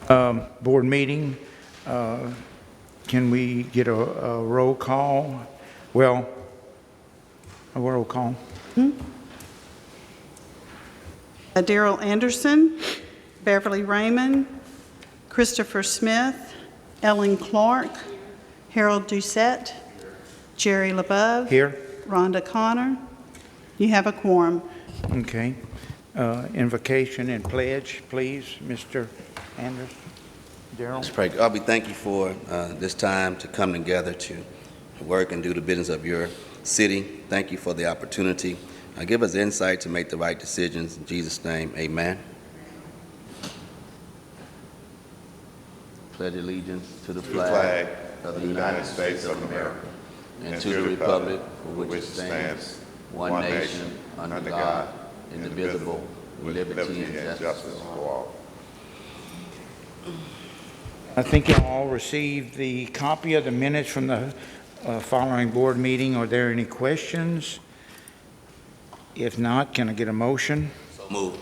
Board meeting. Can we get a roll call? Well, a roll call. Darrell Anderson, Beverly Raymond, Christopher Smith, Ellen Clark, Harold Doucette, Jerry LeBeau. Here. Rhonda Connor. You have a quorum. Okay. Invocation and pledge, please, Mr. Anderson. Darrell. Let's pray. God, we thank you for this time to come together to work and do the business of your city. Thank you for the opportunity. Give us insight to make the right decisions. In Jesus' name, amen. Pledge allegiance to the flag of the United States of America and to the republic for which it stands, one nation, under God, indivisible, with liberty and justice for all. I think you all received the copy of the minutes from the following board meeting. Are there any questions? If not, can I get a motion? So moved.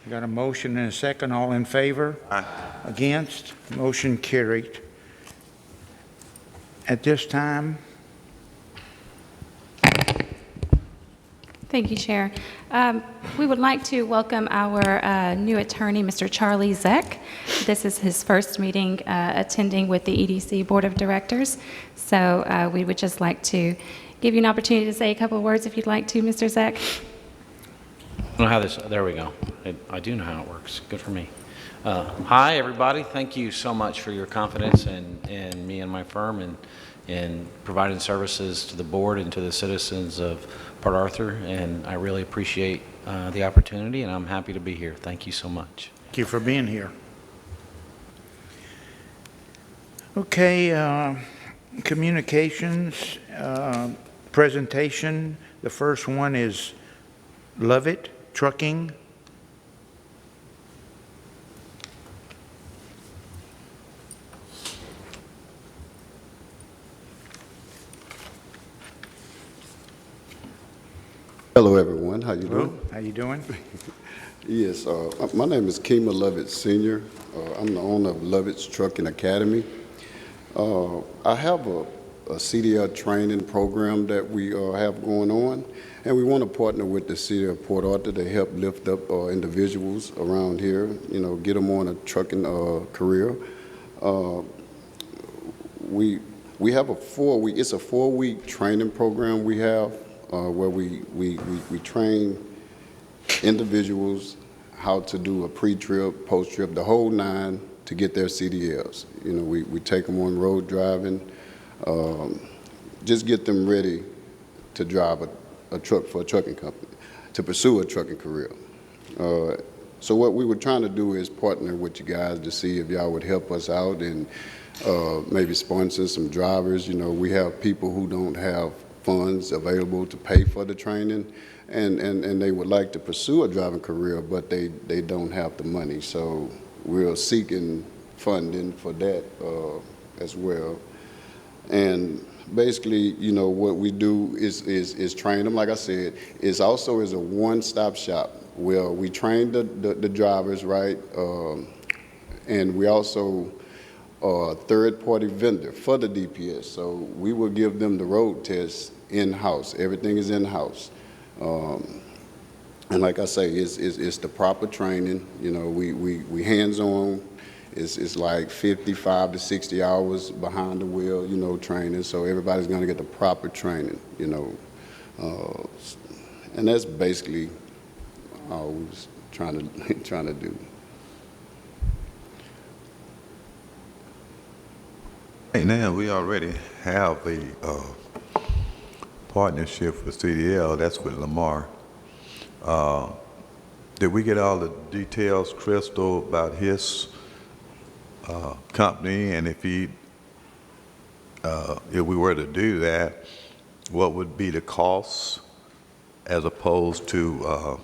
Got a motion and a second. All in favor? Aye. Against? Motion carried. At this time, Thank you, Chair. We would like to welcome our new attorney, Mr. Charlie Zeck. This is his first meeting attending with the EDC Board of Directors. So we would just like to give you an opportunity to say a couple of words if you'd like to, Mr. Zeck. I don't know how this, there we go. I do know how it works. Good for me. Hi, everybody. Thank you so much for your confidence in me and my firm and providing services to the board and to the citizens of Port Arthur. And I really appreciate the opportunity, and I'm happy to be here. Thank you so much. thank you for being here. Okay, communications, presentation. The first one is Lovitz Trucking. Hello, everyone. How you doing? How you doing? Yes, my name is Kima Lovitz Sr. I'm the owner of Lovitz Trucking Academy. I have a CDL training program that we have going on, and we want to partner with the city of Port Arthur to help lift up individuals around here, you know, get them on a trucking career. We have a 4-week, it's a 4-week training program we have where we train individuals how to do a pre-trip, post-trip, the whole 9 to get their CDLs. You know, we take them on road driving, just get them ready to drive a truck for a trucking company, to pursue a trucking career. So what we were trying to do is partner with you guys to see if y'all would help us out and maybe sponsor some drivers. You know, we have people who don't have funds available to pay for the training, and they would like to pursue a driving career, but they don't have the money. So we're seeking funding for that as well. And basically, you know, what we do is train them. Like I said, it's also is a one-stop shop where we train the drivers, right? And we also a third-party vendor for the DPS. So we will give them the road test in-house. Everything is in-house. And like I say, it's the proper training. You know, we hands-on. It's like 55 to 60 hours behind the wheel, you know, training. So everybody's going to get the proper training, you know. And that's basically all we was trying to do. Right now, we already have a partnership with CDL. That's with Lamar. Did we get all the details, Crystal, about his company, and if we were to do that, what would be the costs as opposed to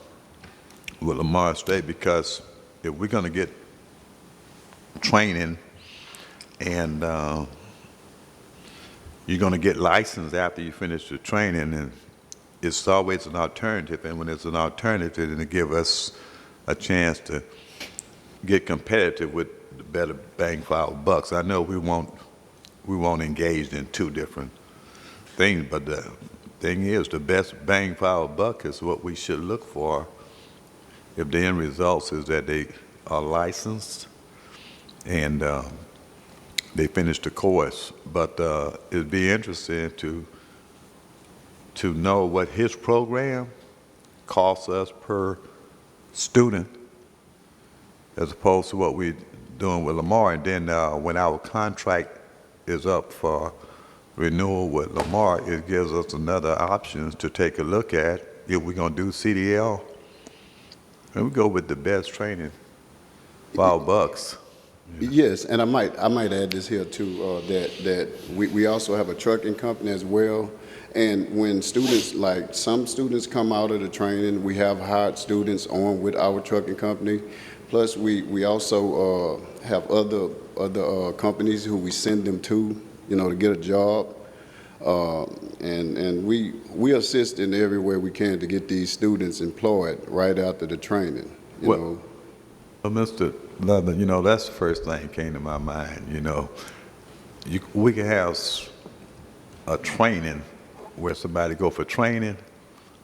with Lamar State? Because if we're going to get training and you're going to get licensed after you finish the training, and it's always an alternative. And when it's an alternative, then it gives us a chance to get competitive with the better bang for our bucks. I know we won't engage in two different things, but the thing is, the best bang for our buck is what we should look for if the end result is that they are licensed and they finish the course. But it'd be interesting to know what his program costs us per student as opposed to what we're doing with Lamar. And then when our contract is up for renewal with Lamar, it gives us another options to take a look at if we're going to do CDL. And we go with the best training for our bucks. Yes, and I might add this here too, that we also have a trucking company as well. And when students, like some students come out of the training, we have hired students on with our trucking company. Plus, we also have other companies who we send them to, to get a job. And we assist in every way we can to get these students employed right after the training. Well, Mr. Lovitz, that's the first thing that came to my mind. We can have a training where somebody go for training,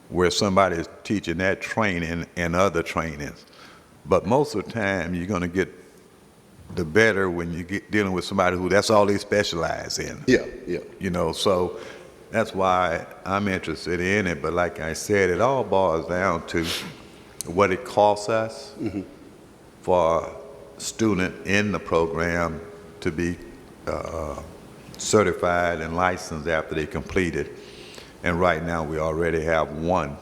where somebody is teaching that training and other trainings. But most of the time, you're going to get the better when you get dealing with somebody who that's all they specialize in. Yeah. So that's why I'm interested in it. But like I said, it all boils down to what it costs us for a student in the program to be certified and licensed after they complete it. And right now, we already have one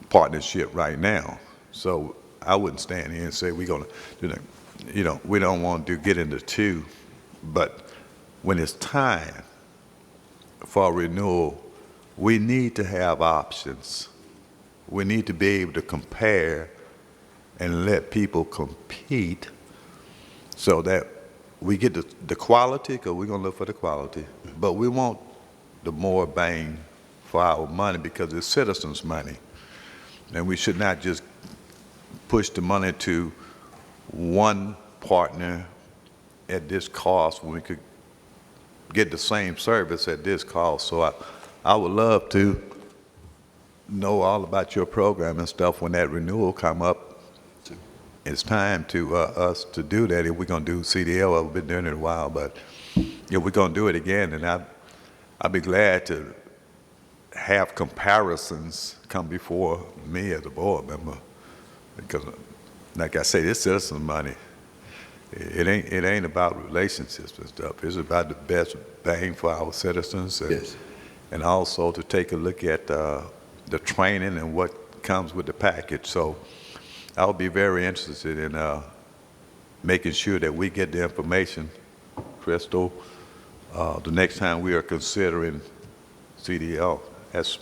partnership right now. So I wouldn't stand here and say we're going to, we don't want to get into two. But when it's time for renewal, we need to have options. We need to be able to compare and let people compete so that we get the quality, because we're going to look for the quality, but we want the more bang for our money because it's citizens' money. And we should not just push the money to one partner at this cost when we could get the same service at this cost. So I would love to know all about your program and stuff when that renewal come up. It's time to us to do that. If we're going to do CDL, we've been doing it a while, but if we're going to do it again, then I'd be glad to have comparisons come before me as a board member, because, like I say, this citizen money. It ain't about relationships and stuff. It's about the best bang for our citizens, and also to take a look at the training and what comes with the package. So I'll be very interested in making sure that we get the information, Crystal, the next time we are considering CDL. That's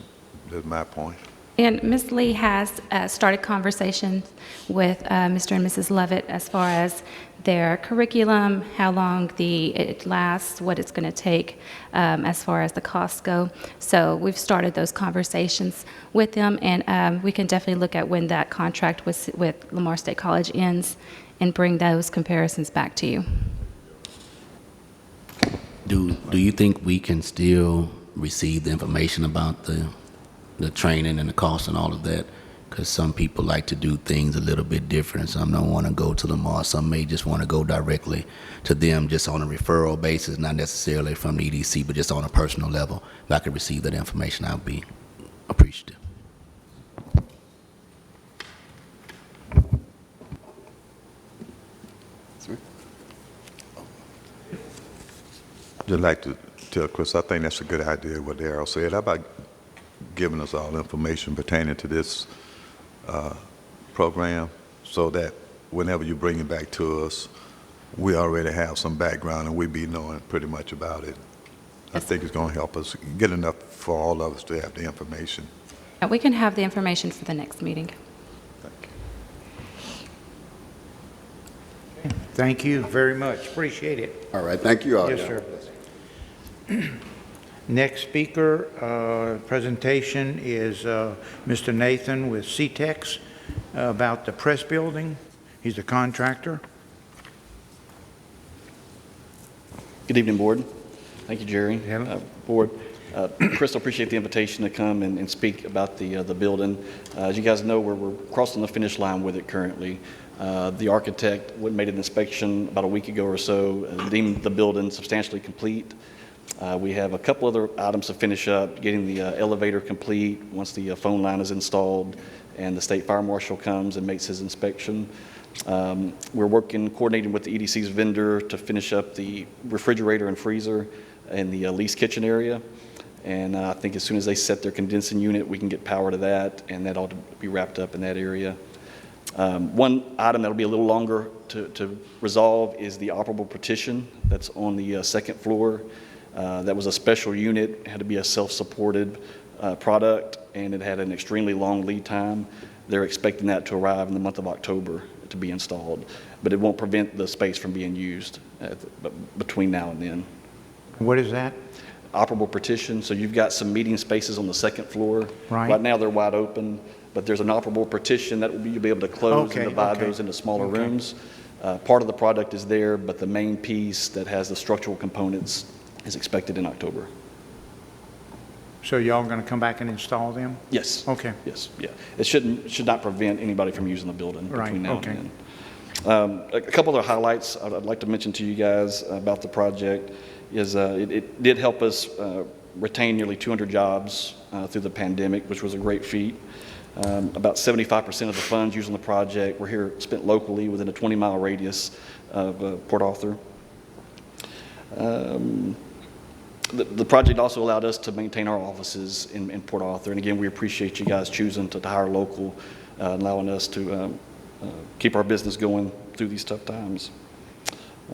my point. And Ms. Lee has started conversations with Mr. and Mrs. Lovitz as far as their curriculum, how long it lasts, what it's going to take as far as the costs go. So we've started those conversations with them, and we can definitely look at when that contract with Lamar State College ends and bring those comparisons back to you. Do you think we can still receive the information about the training and the cost and all of that? Because some people like to do things a little bit different. Some don't want to go to Lamar. Some may just want to go directly to them just on a referral basis, not necessarily from the EDC, but just on a personal level. If I could receive that information, I would be appreciative. Just like to tell Chris, I think that's a good idea what Darryl said. How about giving us all information pertaining to this program so that whenever you bring it back to us, we already have some background and we be knowing pretty much about it. I think it's going to help us get enough for all of us to have the information. We can have the information for the next meeting. Thank you. Thank you very much. Appreciate it. All right, thank you all. Yes, sir. Next speaker, presentation is Mr. Nathan with CTEX about the press building. He's a contractor. Good evening, Board. Thank you, Jerry. Hello. Board, Crystal, appreciate the invitation to come and speak about the building. As you guys know, we're crossing the finish line with it currently. The architect made an inspection about a week ago or so, deemed the building substantially complete. We have a couple other items to finish up, getting the elevator complete once the phone line is installed and the state fire marshal comes and makes his inspection. We're coordinating with the EDC's vendor to finish up the refrigerator and freezer in the leased kitchen area. And I think as soon as they set their condensing unit, we can get power to that, and that ought to be wrapped up in that area. One item that'll be a little longer to resolve is the operable partition that's on the second floor. That was a special unit, it had to be a self-supported product, and it had an extremely long lead time. They're expecting that to arrive in the month of October to be installed, but it won't prevent the space from being used between now and then. What is that? Operable partition, so you've got some meeting spaces on the second floor. Right. Right now they're wide open, but there's an operable partition that you'll be able to close Okay, and divide okay. those into smaller Okay. rooms. Part of the product is there, but the main piece that has the structural components is expected in October. So y'all going to come back and install them? Yes. Okay. Yes, yeah. It should not prevent anybody from using the building Right, between now okay. and then. A couple other highlights I'd like to mention to you guys about the project is it did help us retain nearly 200 jobs through the pandemic, which was a great feat. About 75% of the funds used on the project were here spent locally within a 20-mile radius of Port Arthur. The project also allowed us to maintain our offices in Port Arthur, and again, we appreciate you guys choosing to hire local, allowing us to keep our business going through these tough times.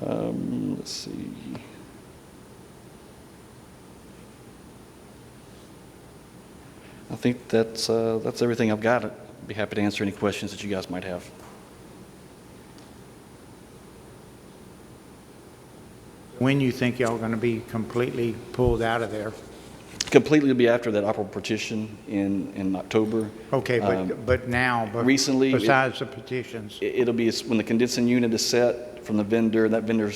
Let's see. I think that's everything I've got. I'd be happy to answer any questions that you guys might have. When you think y'all going to be completely pulled out of there? Completely will be after that operable partition in October. Okay, but now, recently, besides the petitions? It'll be when the condensing unit is set from the vendor, and that vendor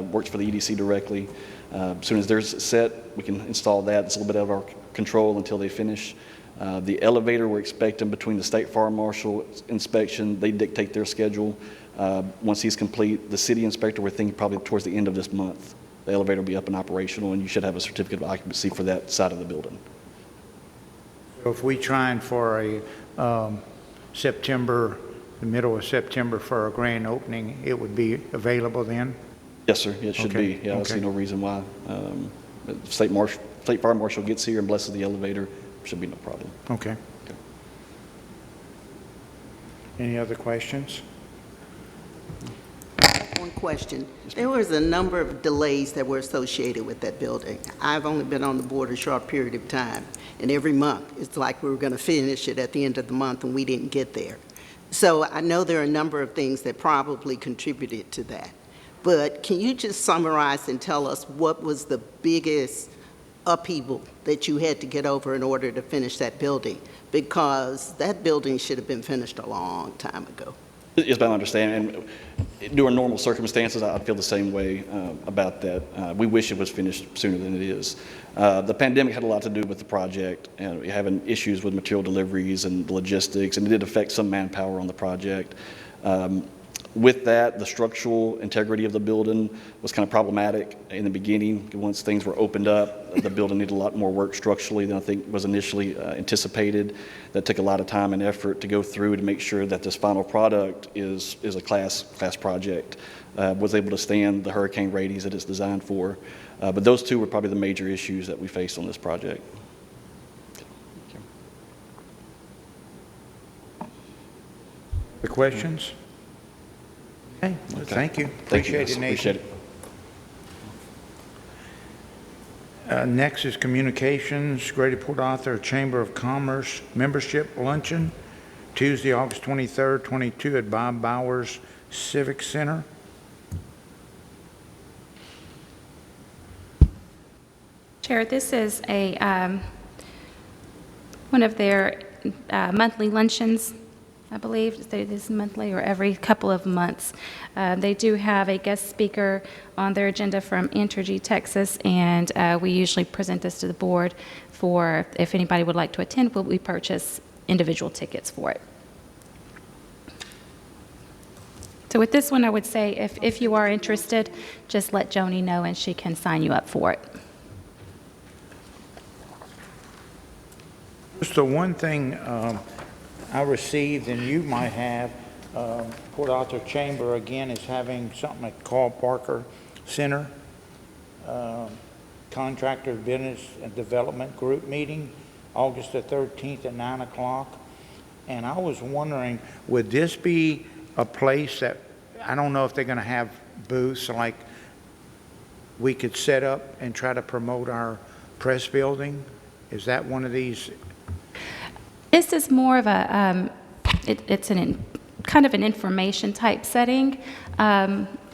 works for the EDC directly. As soon as theirs is set, we can install that. It's a little bit out of our control until they finish. The elevator, we're expecting between the state fire marshal inspection, they dictate their schedule. Once he's complete, the city inspector, we're thinking probably towards the end of this month, the elevator will be up and operational, and you should have a certificate of occupancy for that side of the building. So if we trying for a September, the middle of September for a grand opening, it would be available then? Yes, sir. It should Okay, be. Yeah, I okay. see no reason why. State fire marshal gets here and blesses the elevator, should be no problem. Okay. Okay. Any other questions? One question. There was a number of delays that were associated with that building. I've only been on the board a short period of time, and every month, it's like we were going to finish it at the end of the month, and we didn't get there. So I know there are a number of things that probably contributed to that. But can you just summarize and tell us what was the biggest upheaval that you had to get over in order to finish that building? Because that building should have been finished a long time ago. Yes, I understand. And during normal circumstances, I feel the same way about that. We wish it was finished sooner than it is. The pandemic had a lot to do with the project, and having issues with material deliveries and logistics, and it did affect some manpower on the project. With that, the structural integrity of the building was kind of problematic in the beginning. Once things were opened up, the building needed a lot more work structurally than I think was initially anticipated. That took a lot of time and effort to go through to make sure that this final product is a class project, was able to stand the hurricane ratings that it's designed for. But those two were probably the major issues that we faced on this project. The questions? Okay, thank you. Thank you, Appreciate guys. it, Nathan. Appreciate it. Next is communications, Greater Port Arthur Chamber of Commerce Membership Luncheon, Tuesday, August 23rd, 22 at Bob Bowers Civic Center. Chair, this is one of their monthly luncheons I believe it is monthly or every couple of months. They do have a guest speaker on their agenda from Entergy, Texas, and we usually present this to the board for, if anybody would like to attend, we purchase individual tickets for it. So with this one, I would say if you are interested, just let Joni know and she can sign you up for it. Just the one thing I received, and you might have, Port Arthur Chamber again is having something at Carl Parker Center, Contractor Business and Development Group meeting, August the 13th at 9 o'clock. And I was wondering, would this be a place that, I don't know if they're going to have booths like we could set up and try to promote our press building? Is that one of these? This is more of a, it's kind of an information type setting.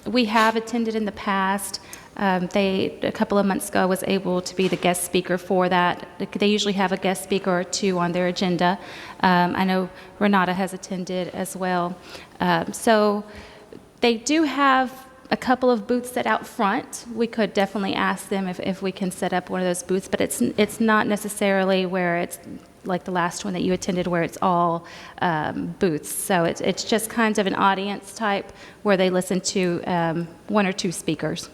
We have attended in the past. A couple of months ago, I was able to be the guest speaker for that. They usually have a guest speaker or two on their agenda. I know Renata has attended as well. So they do have a couple of booths set out front. We could definitely ask them if we can set up one of those booths, but it's not necessarily where it's like the last one that you attended where it's all booths. So it's just kind of an audience type where they listen to one or two speakers.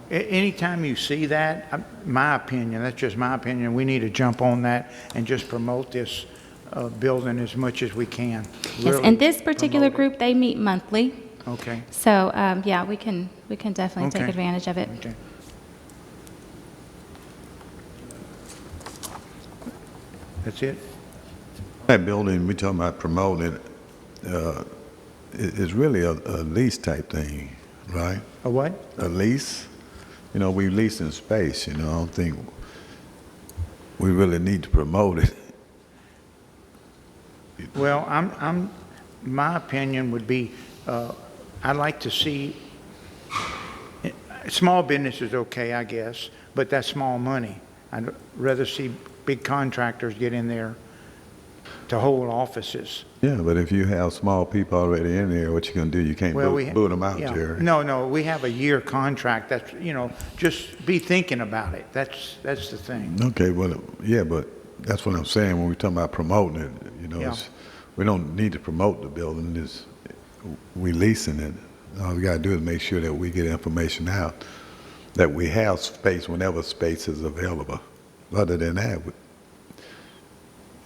Anytime you see that, my opinion, that's just my opinion, we need to jump on that and just promote this building as much as we can. Yes, and this particular group, they meet monthly. Okay. So, yeah, we can definitely take advantage of it. Okay. That's it? That building we talking about promoting, is really a lease type thing, right? A what? A lease. You know, we leasing space, you know, I don't think we really need to promote it. Well, my opinion would be, I'd like to see, small business is okay, I guess, but that's small money. I'd rather see big contractors get in there to hold offices. Yeah, but if you have small people already in there, what you gonna do? You can't boot them out, yeah. Jerry. No, we have a year contract. That's, just be thinking about it. That's the thing. Okay, well, yeah, but that's what I'm saying when we're talking about promoting it. Yeah. We don't need to promote the building. We leasing it. All we gotta do is make sure that we get information out, that we have space whenever space is available. Other than that,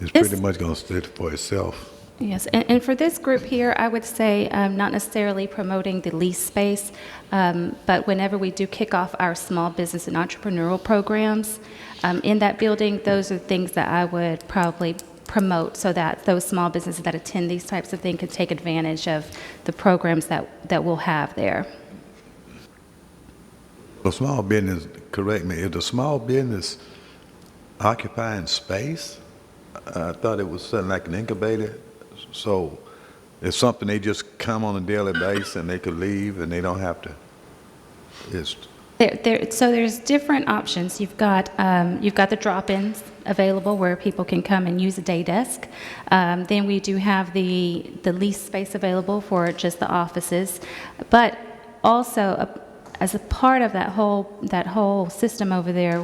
it's pretty much gonna stand for itself. Yes, and for this group here, I would say not necessarily promoting the lease space, but whenever we do kick off our small business and entrepreneurial programs in that building, those are things that I would probably promote so that those small businesses that attend these types of things can take advantage of the programs that we'll have there. The small business, correct me, is the small business occupying space? I thought it was something like an incubator. So it's something they just come on a daily basis and they could leave and they don't have to. So there's different options. You've got the drop-ins available where people can come and use a day desk. Then we do have the lease space available for just the offices, but also as a part of that whole system over there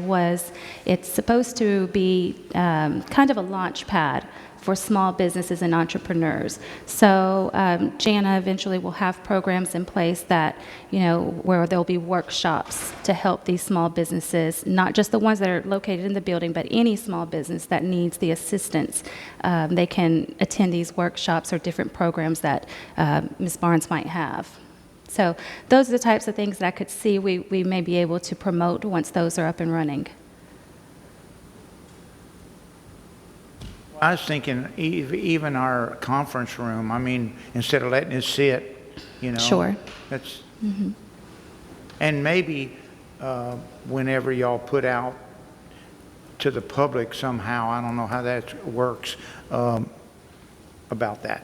it's supposed to be kind of a launch pad for small businesses and entrepreneurs. So Jana eventually will have programs in place that, where there'll be workshops to help these small businesses, not just the ones that are located in the building, but any small business that needs the assistance. They can attend these workshops or different programs that Ms. Barnes might have. So those are the types of things that I could see we may be able to promote once those are up and running. I was thinking even our conference room, instead of letting it sit, Sure. That's, and maybe whenever y'all put out to the public somehow, I don't know how that works, about that,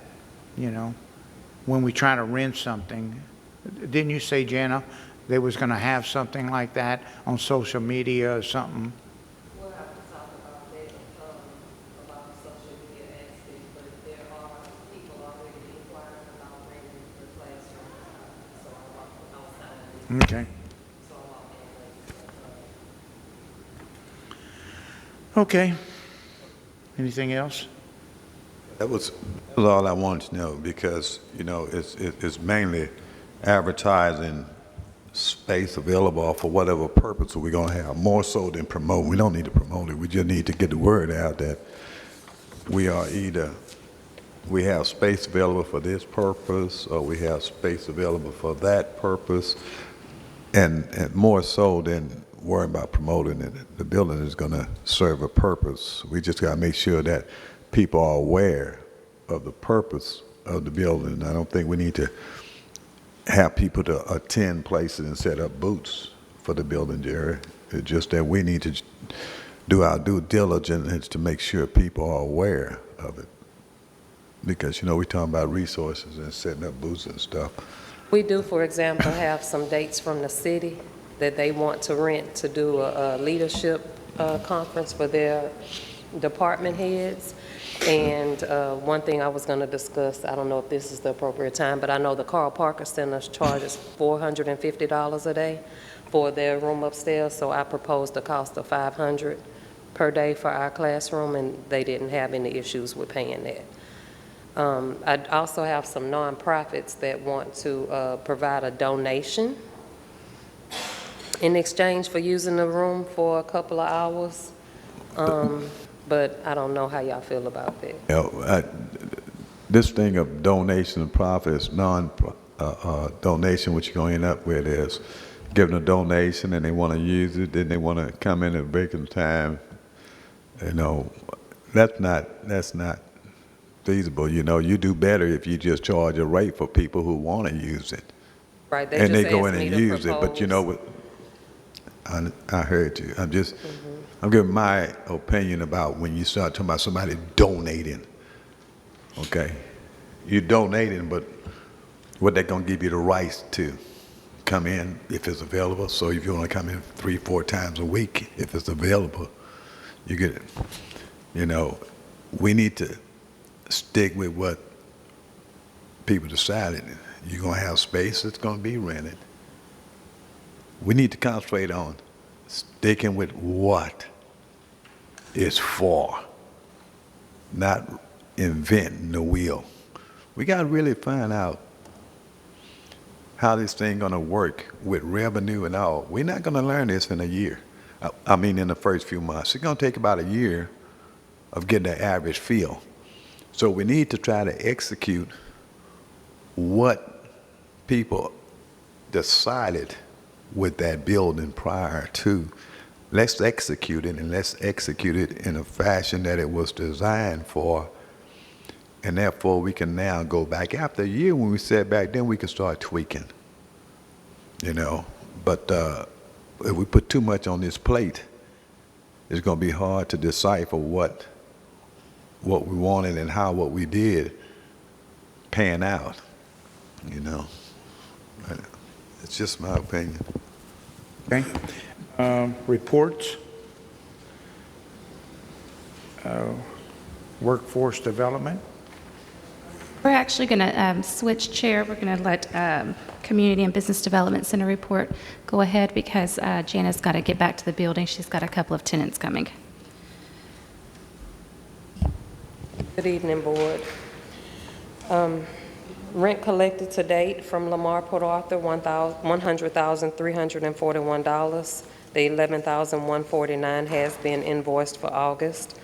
when we try to rent something. Didn't you say, Jana, they was going to have something like that on social media or something? We'll have to talk about that, about social media aspects, but there are people already Okay. Okay. Anything else? That was all I wanted to know, because, you know, it's mainly advertising space available for whatever purpose we're going to have, more so than promote. We don't need to promote it. We just need to get the word out that we are either, we have space available for this purpose, or we have space available for that purpose, and more so than worrying about promoting it. The building is going to serve a purpose. We just got to make sure that people are aware of the purpose of the building. I don't think we need to have people to attend places and set up booths for the building, Jerry. It's just that we need to do our due diligence to make sure people are aware of it. Because, you know, we're talking about resources and setting up booths and stuff. We do, for example, have some dates from the city that they want to rent to do a leadership conference for their department heads. And one thing I was going to discuss, I don't know if this is the appropriate time, but I know the Carl Parker Center charges $450 a day for their room upstairs, so I proposed a cost of $500 per day for our classroom, and they didn't have any issues with paying that. I also have some nonprofits that want to provide a donation in exchange for using the room for a couple of hours. But I don't know how y'all feel about that. You know, this thing of donation and profit is donation. What you're going to end up with is giving a donation and they want to use it, then they want to come in at vacant time. You know, that's not feasible. You know, you do better if you just charge a rate for people who want to use it. Right, And they go in asked me and to use it, but you know what? I heard you. I'm giving my opinion about when you start talking about somebody donating. Okay, you're donating, but what they're gonna give you the rights to come in if it's available. So if you want to come in 3-4 times a week, if it's available, you get it. You know, we need to stick with what people decided. You're gonna have space that's gonna be rented. We need to concentrate on sticking with what it's for, not inventing the wheel. We got to really find out how this thing going to work with revenue and all. We're not going to learn this in a year. I mean, in the first few months. It's going to take about a year of getting the average feel. So we need to try to execute what people decided with that building prior to. Let's execute it, and let's execute it in a fashion that it was designed for, and therefore we can now go back. After a year, when we sat back, then we can start tweaking, you know. But if we put too much on this plate, it's going to be hard to decipher what we wanted and how what we did pan out, you know. It's just my opinion. Okay. Reports. Workforce development. We're actually going to switch chair. We're going to let Community and Business Development Center report go ahead because Jana's got to get back to the building. She's got a couple of tenants coming. Good evening, Board. Rent collected to date from Lamar Port Arthur, $100,341. The $11,149 has been invoiced for August.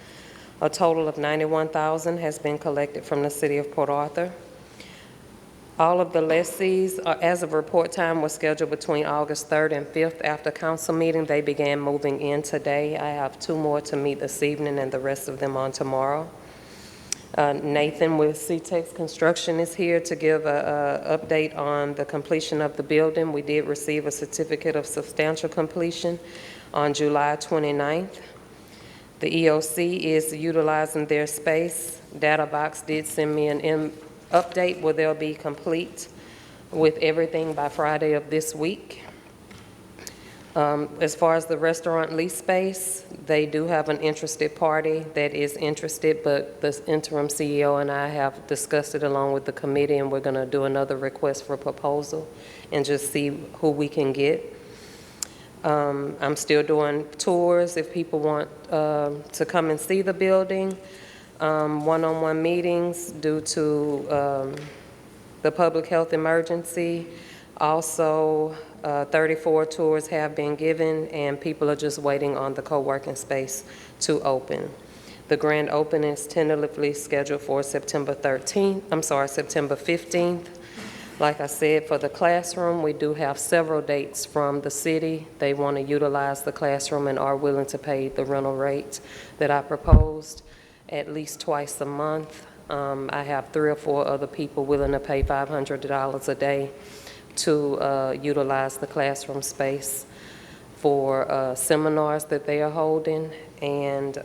A total of $91,000 has been collected from the City of Port Arthur. All of the lessees, as of report time, was scheduled between August 3rd and 5th after council meeting. They began moving in today. I have 2 more to meet this evening and the rest of them on tomorrow. Nathan with CTEX Construction is here to give an update on the completion of the building. We did receive a certificate of substantial completion on July 29th. The EOC is utilizing their space. DataBox did send me an update where they'll be complete with everything by Friday of this week. As far as the restaurant lease space, they do have an interested party that is interested, but the interim CEO and I have discussed it along with the committee, and we're going to do another request for proposal and just see who we can get. I'm still doing tours if people want to come and see the building. One-on-one meetings due to the public health emergency. Also, 34 tours have been given, and people are just waiting on the co-working space to open. The grand opening is tentatively scheduled for September 15th. Like I said, for the classroom, we do have several dates from the city. They want to utilize the classroom and are willing to pay the rental rate that I proposed at least twice a month. I have 3 or 4 other people willing to pay $500 a day to utilize the classroom space for seminars that they are holding. And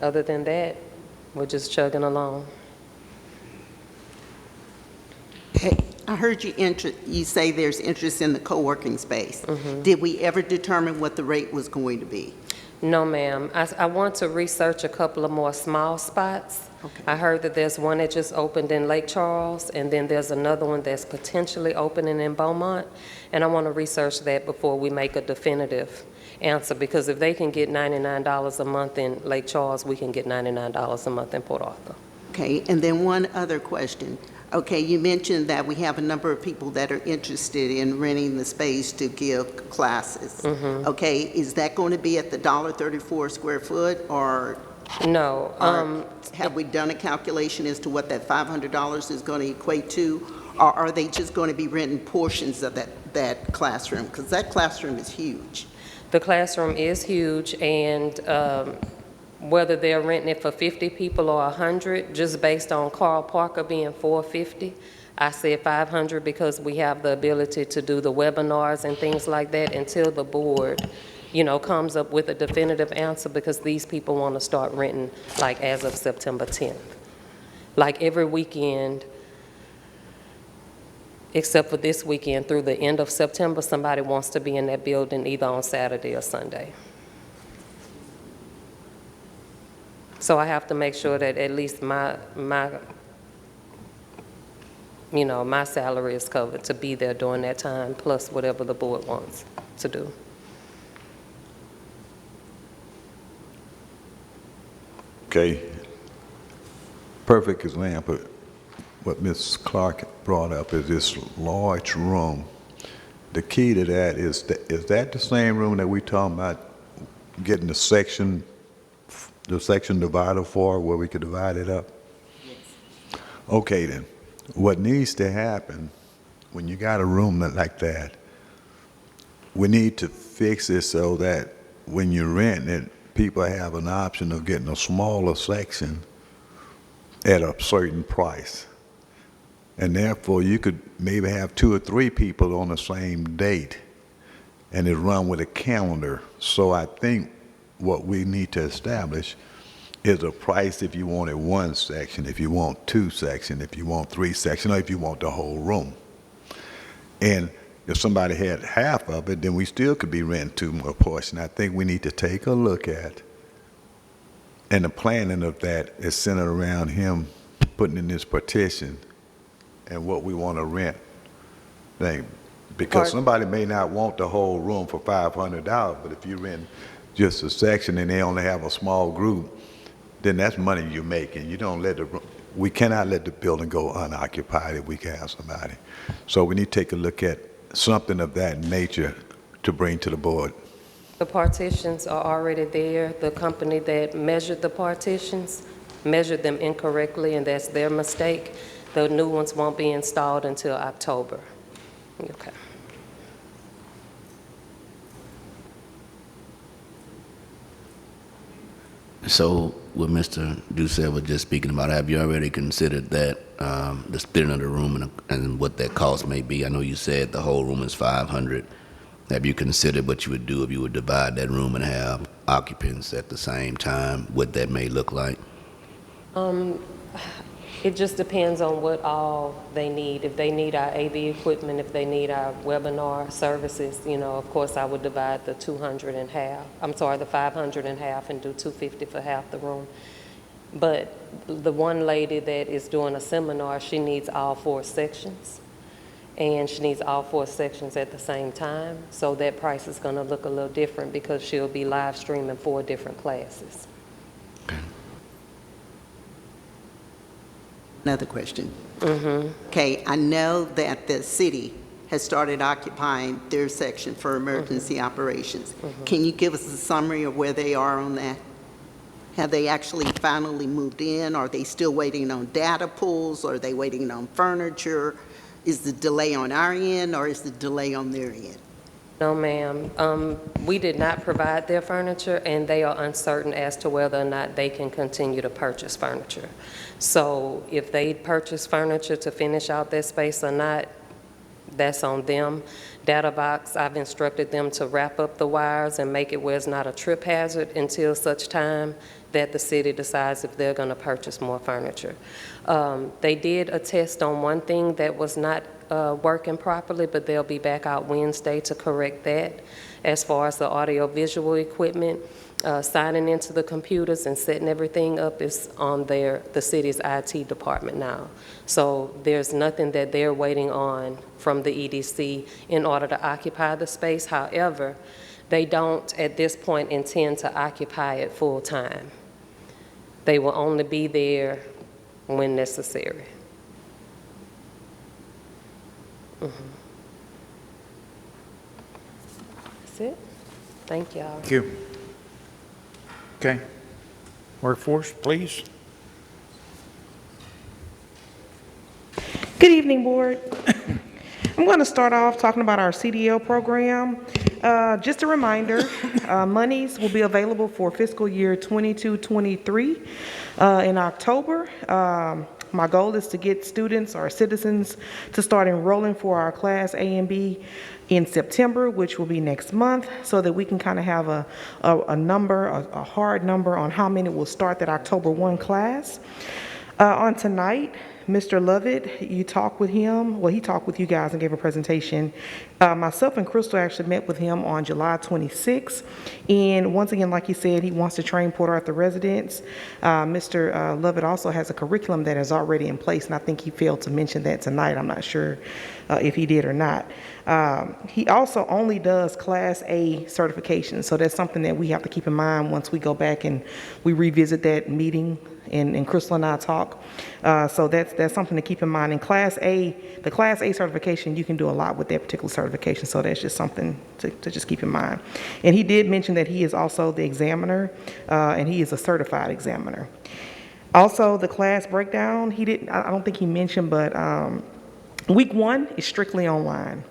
other than that, we're just chugging along. Hey, I heard you say there's interest in the co-working space. Did we ever determine what the rate was going to be? No, ma'am. I want to research a couple of more small spots. Okay. I heard that there's one that just opened in Lake Charles, and then there's another one that's potentially opening in Beaumont, and I want to research that before we make a definitive answer, because if they can get $99 a month in Lake Charles, we can get $99 a month in Port Arthur. Okay, and then one other question. Okay, you mentioned that we have a number of people that are interested in renting the space to give classes. Okay, is that going to be at the $1.34 square foot, or No. have we done a calculation as to what that $500 is going to equate to, or are they just going to be renting portions of that classroom? Because that classroom is huge. The classroom is huge, and whether they're renting it for 50 people or 100, just based on Carl Parker being $450, I said 500 because we have the ability to do the webinars and things like that until the board, comes up with a definitive answer, because these people want to start renting like as of September 10th. Like every weekend, except for this weekend through the end of September, somebody wants to be in that building either on Saturday or Sunday. So I have to make sure that at least my salary is covered to be there during that time, plus whatever the board wants to do. Okay. Perfect example. What Ms. Clark brought up is this large room. The key to that is that the same room that we talking about getting the section divider for, where we could divide it up? Yes. Okay then. What needs to happen when you got a room like that, we need to fix it so that when you rent it, people have an option of getting a smaller section at a certain price. And therefore, you could maybe have 2 or 3 people on the same date, and it run with a calendar. So I think what we need to establish is a price if you wanted 1 section, if you want 2 sections, if you want 3 sections, or if you want the whole room. And if somebody had half of it, then we still could be renting 2 more portions. I think we need to take a look at, and the planning of that is centered around him putting in this partition and what we want to rent thing. Because somebody may not want the whole room for $500, but if you rent just a section and they only have a small group, then that's money you're making. We cannot let the building go unoccupied if we can have somebody. So we need to take a look at something of that nature to bring to the board. The partitions are already there. The company that measured the partitions measured them incorrectly, and that's their mistake. The new ones won't be installed until October. Okay. So what Mr. Doucette was just speaking about, have you already considered that, the splitting of the room and what that cost may be? I know you said the whole room is $500. Have you considered what you would do if you would divide that room and have occupants at the same time, what that may look like? It just depends on what all they need. If they need our AV equipment, if they need our webinar services, you know, of course, I would divide the 200 in half. I'm sorry, the 500 in half and do 250 for half the room. But the one lady that is doing a seminar, she needs all 4 sections. And she needs all 4 sections at the same time. So that price is going to look a little different because she'll be live streaming 4 different classes. Another question. Okay, I know that the city has started occupying their section for emergency operations. Can you give us a summary of where they are on that? Have they actually finally moved in? Are they still waiting on data pools? Are they waiting on furniture? Is the delay on our end or is the delay on their end? No, ma'am. We did not provide their furniture, and they are uncertain as to whether or not they can continue to purchase furniture. So if they purchase furniture to finish out their space or not, that's on them. DataBox, I've instructed them to wrap up the wires and make it where it's not a trip hazard until such time that the city decides if they're going to purchase more furniture. They did a test on one thing that was not working properly, but they'll be back out Wednesday to correct that. As far as the audio-visual equipment, signing into the computers and setting everything up is on the city's IT department now. So there's nothing that they're waiting on from the EDC in order to occupy the space. However, they don't at this point intend to occupy it full time. They will only be there when necessary. That's it. Thank y'all. Thank you. Okay. Workforce, please. Good evening, Board. I'm going to start off talking about our Cdl program. Just a reminder, monies will be available for fiscal year 22-23 in October. My goal is to get students or citizens to start enrolling for our Class A and B in September, which will be next month, so that we can kind of have a number, a hard number on how many will start that October 1 class. On tonight, Mr. Lovitz, you talked with him, well, he talked with you guys and gave a presentation. Myself and Crystal actually met with him on July 26th. And once again, like he said, he wants to train Port Arthur residents. Mr. Lovitz also has a curriculum that is already in place, and I think he failed to mention that tonight. I'm not sure if he did or not. He also only does Class A certification, so that's something that we have to keep in mind once we go back and we revisit that meeting and Crystal and I talk. So that's something to keep in mind. In Class A, the Class A certification, you can do a lot with that particular certification, so that's just something to just keep in mind. And he did mention that he is also the examiner, and he is a certified examiner. Also, the class breakdown, I don't think he mentioned, but week 1 is strictly online.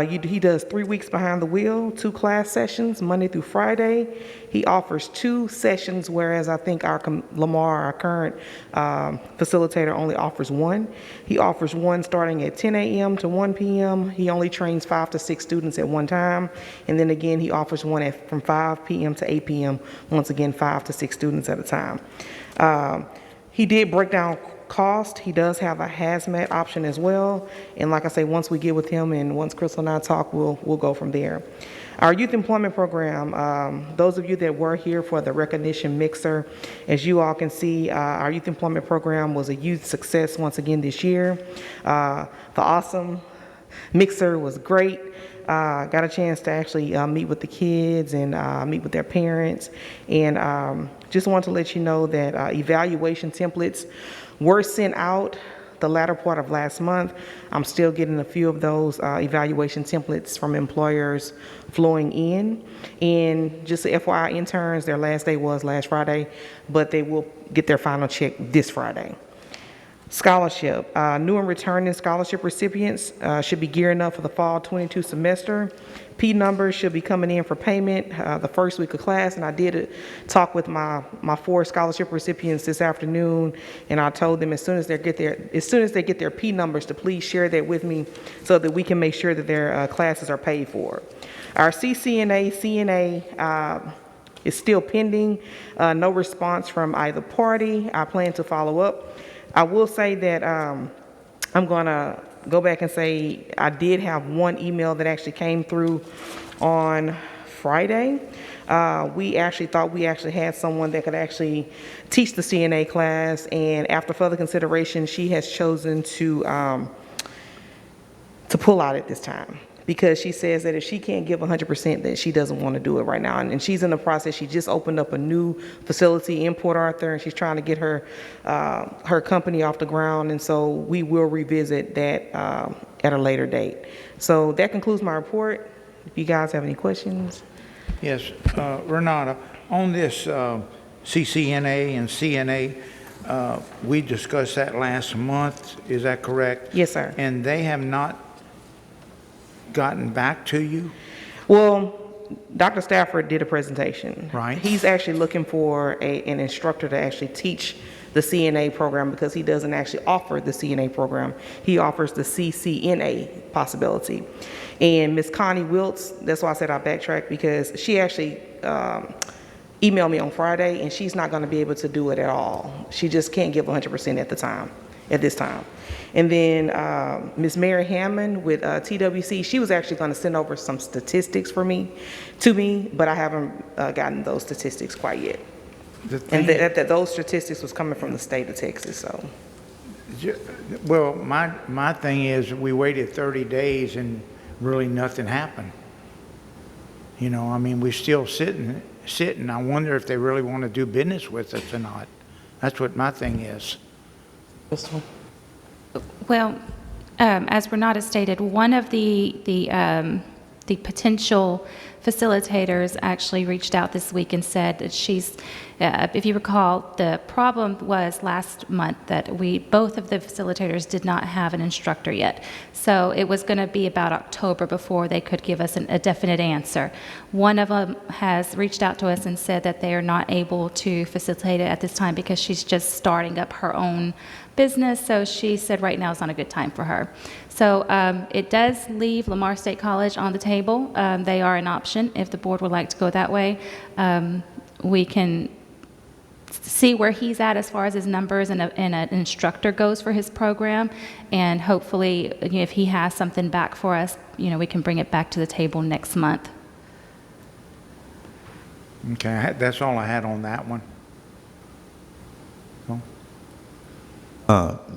He does 3 weeks behind the wheel, 2 class sessions, Monday through Friday. He offers 2 sessions, whereas I think Lamar, our current facilitator, only offers 1. He offers 1 starting at 10 a.m. to 1 p.m. He only trains 5 to 6 students at one time. And then again, he offers 1 from 5 p.m. to 8 p.m., once again, 5 to 6 students at a time. He did break down cost. He does have a hazmat option as well. And like I say, once we get with him and once Crystal and I talk, we'll go from there. Our youth employment program, those of you that were here for the recognition mixer, as you all can see, our youth employment program was a huge success once again this year. The awesome mixer was great. Got a chance to actually meet with the kids and meet with their parents. And just wanted to let you know that evaluation templates were sent out the latter part of last month. I'm still getting a few of those evaluation templates from employers flowing in. And just FYI, interns, their last day was last Friday, but they will get their final check this Friday. Scholarship. New and returning scholarship recipients should be gearing up for the fall 22 semester. P numbers should be coming in for payment the first week of class, and I did talk with my 4 scholarship recipients this afternoon, and I told them as soon as they get their P numbers to please share that with me so that we can make sure that their classes are paid for. Our CNA is still pending. No response from either party. I plan to follow up. I will say that I'm going to go back and say I did have one email that actually came through on Friday. We actually thought we actually had someone that could actually teach the CNA class, and after further consideration, she has chosen to pull out at this time, because she says that if she can't give 100%, that she doesn't want to do it right now. And she's in the process. She just opened up a new facility in Port Arthur, and she's trying to get her her company off the ground. And so we will revisit that at a later date. So that concludes my report. If you guys have any questions. Yes, Renata, on this CCNA and CNA, we discussed that last month, is that correct? Yes, sir. And they have not gotten back to you? Well, Dr. Stafford did a presentation. Right. He's actually looking for an instructor to actually teach the CNA program, because he doesn't actually offer the CNA program. He offers the CCNA possibility. And Ms. Connie Wiltz, that's why I said I backtracked, because she actually emailed me on Friday, and she's not going to be able to do it at all. She just can't give 100% at this time. And then Ms. Mary Hammond with TWC, she was actually going to send over some statistics to me, but I haven't gotten those statistics quite yet. And those statistics was coming from the state of Texas, so. Well, my thing is, we waited 30 days and really nothing happened. You know, I mean, we're still sitting. I wonder if they really want to do business with us or not. That's what my thing is. Crystal? Well, as Renata stated, one of the potential facilitators actually reached out this week and said that she's, if you recall, the problem was last month that both of the facilitators did not have an instructor yet. So it was going to be about October before they could give us a definite answer. One of them has reached out to us and said that they are not able to facilitate it at this time because she's just starting up her own business. So she said right now is not a good time for her. So it does leave Lamar State College on the table. They are an option if the board would like to go that way. We can see where he's at as far as his numbers and an instructor goes for his program, and hopefully, you know, if he has something back for us, you know, we can bring it back to the table next month. Okay, that's all I had on that one.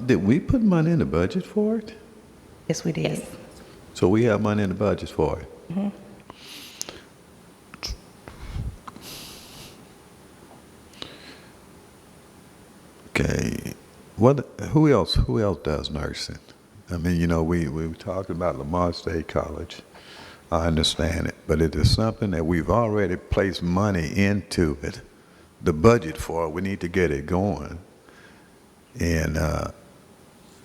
Did we put money in the budget for it? Yes, we did. Yes. So we have money in the budget for it? Mm-hmm. Okay. Who else does nursing? I mean, you know, we were talking about Lamar State College. I understand it, but it is something that we've already placed money into it, the budget for it. We need to get it going. And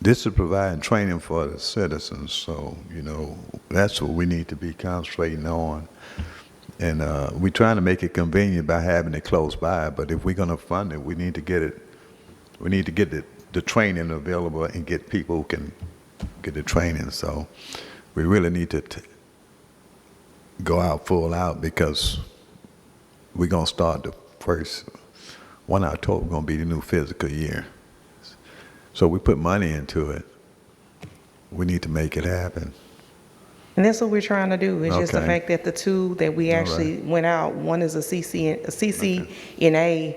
this is providing training for the citizens, so, you know, that's what we need to be concentrating on. And we're trying to make it convenient by having it close by, but if we're going to fund it, we need to get the training available and get people who can get the training. So we really need to go out full out, because we're going to start the first 1 October, going to be the new fiscal year. So we put money into it. We need to make it happen. And that's what we're trying to do. It's just the Okay. fact that the two that we actually went out, one is a CCNA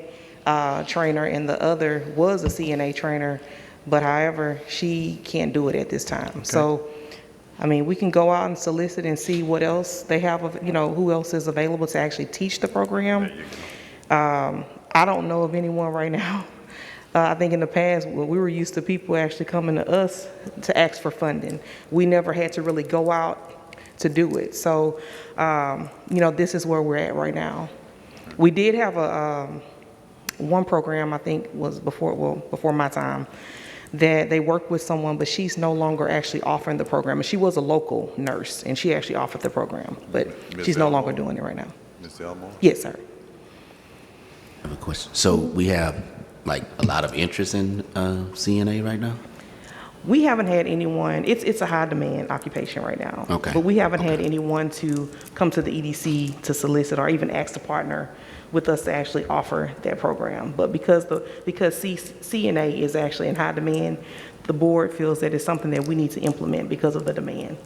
trainer, and the other was a CNA trainer, but however, she can't do it at this time. So, I mean, we can go out and solicit and see what else they have, you know, who else is available to actually teach the program. I don't know of anyone right now. I think in the past, well, we were used to people actually coming to us to ask for funding. We never had to really go out to do it. So, you know, this is where we're at right now. We did have one program, I think was before my time, that they worked with someone, but she's no longer actually offering the program. And she was a local nurse, and she actually offered the program, but she's no longer doing it right now. Ms. Elmore? Yes, sir. I have a question. So we have like a lot of interest in CNA right now? We haven't had anyone, it's a high demand occupation right now. Okay. But we haven't had anyone to come to the EDC to solicit or even ask to partner with us to actually offer that program. But because CNA is actually in high demand, the board feels that it's something that we need to implement because of the demand.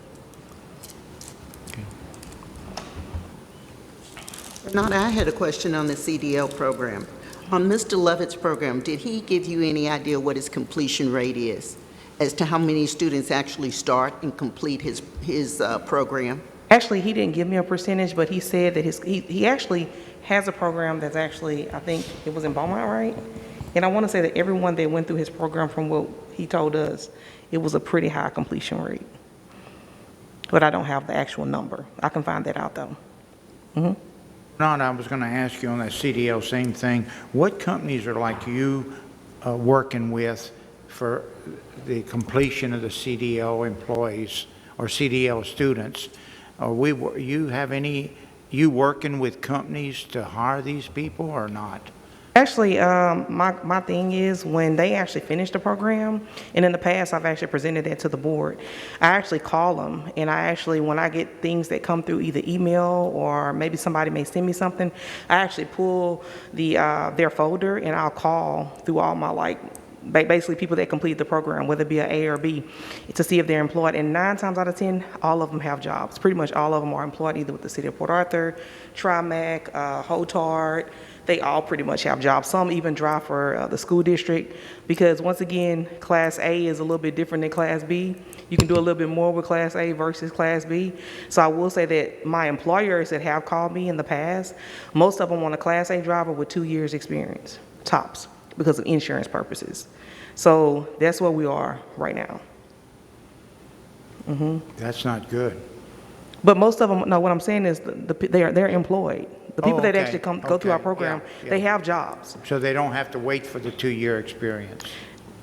Renata, I had a question on the CDL program. On Mr. Lovitz's program, did he give you any idea what his completion rate is, as to how many students actually start and complete his program? Actually, he didn't give me a percentage, but he said that he actually has a program that's actually, I think it was in Beaumont, right? And I want to say that everyone that went through his program, from what he told us, it was a pretty high completion rate. But I don't have the actual number. I can find that out, though. Mm-hmm. Renata, I was going to ask you on that CDL, same thing. What companies are like you working with for the completion of the CDL employees or CDL students? You working with companies to hire these people or not? Actually, my thing is when they actually finish the program, and in the past I've actually presented that to the board, I actually call them, and I actually, when I get things that come through either email or maybe somebody may send me something, I actually pull their folder and I'll call through all my basically people that complete the program, whether it be an A or B, to see if they're employed. And 9 times out of 10, all of them have jobs. Pretty much all of them are employed either with the City of Port Arthur, TriMac, Hotard. They all pretty much have jobs. Some even drive for the school district, because once again, Class A is a little bit different than Class B. You can do a little bit more with Class A versus Class B. So I will say that my employers that have called me in the past, most of them want a Class A driver with 2 years experience, tops, because of insurance purposes. So that's where we are right now. Mm-hmm. That's not good. But most of them, no, what I'm saying is they're employed. The people that actually go through our program, they have jobs. So they don't have to wait for the 2-year experience?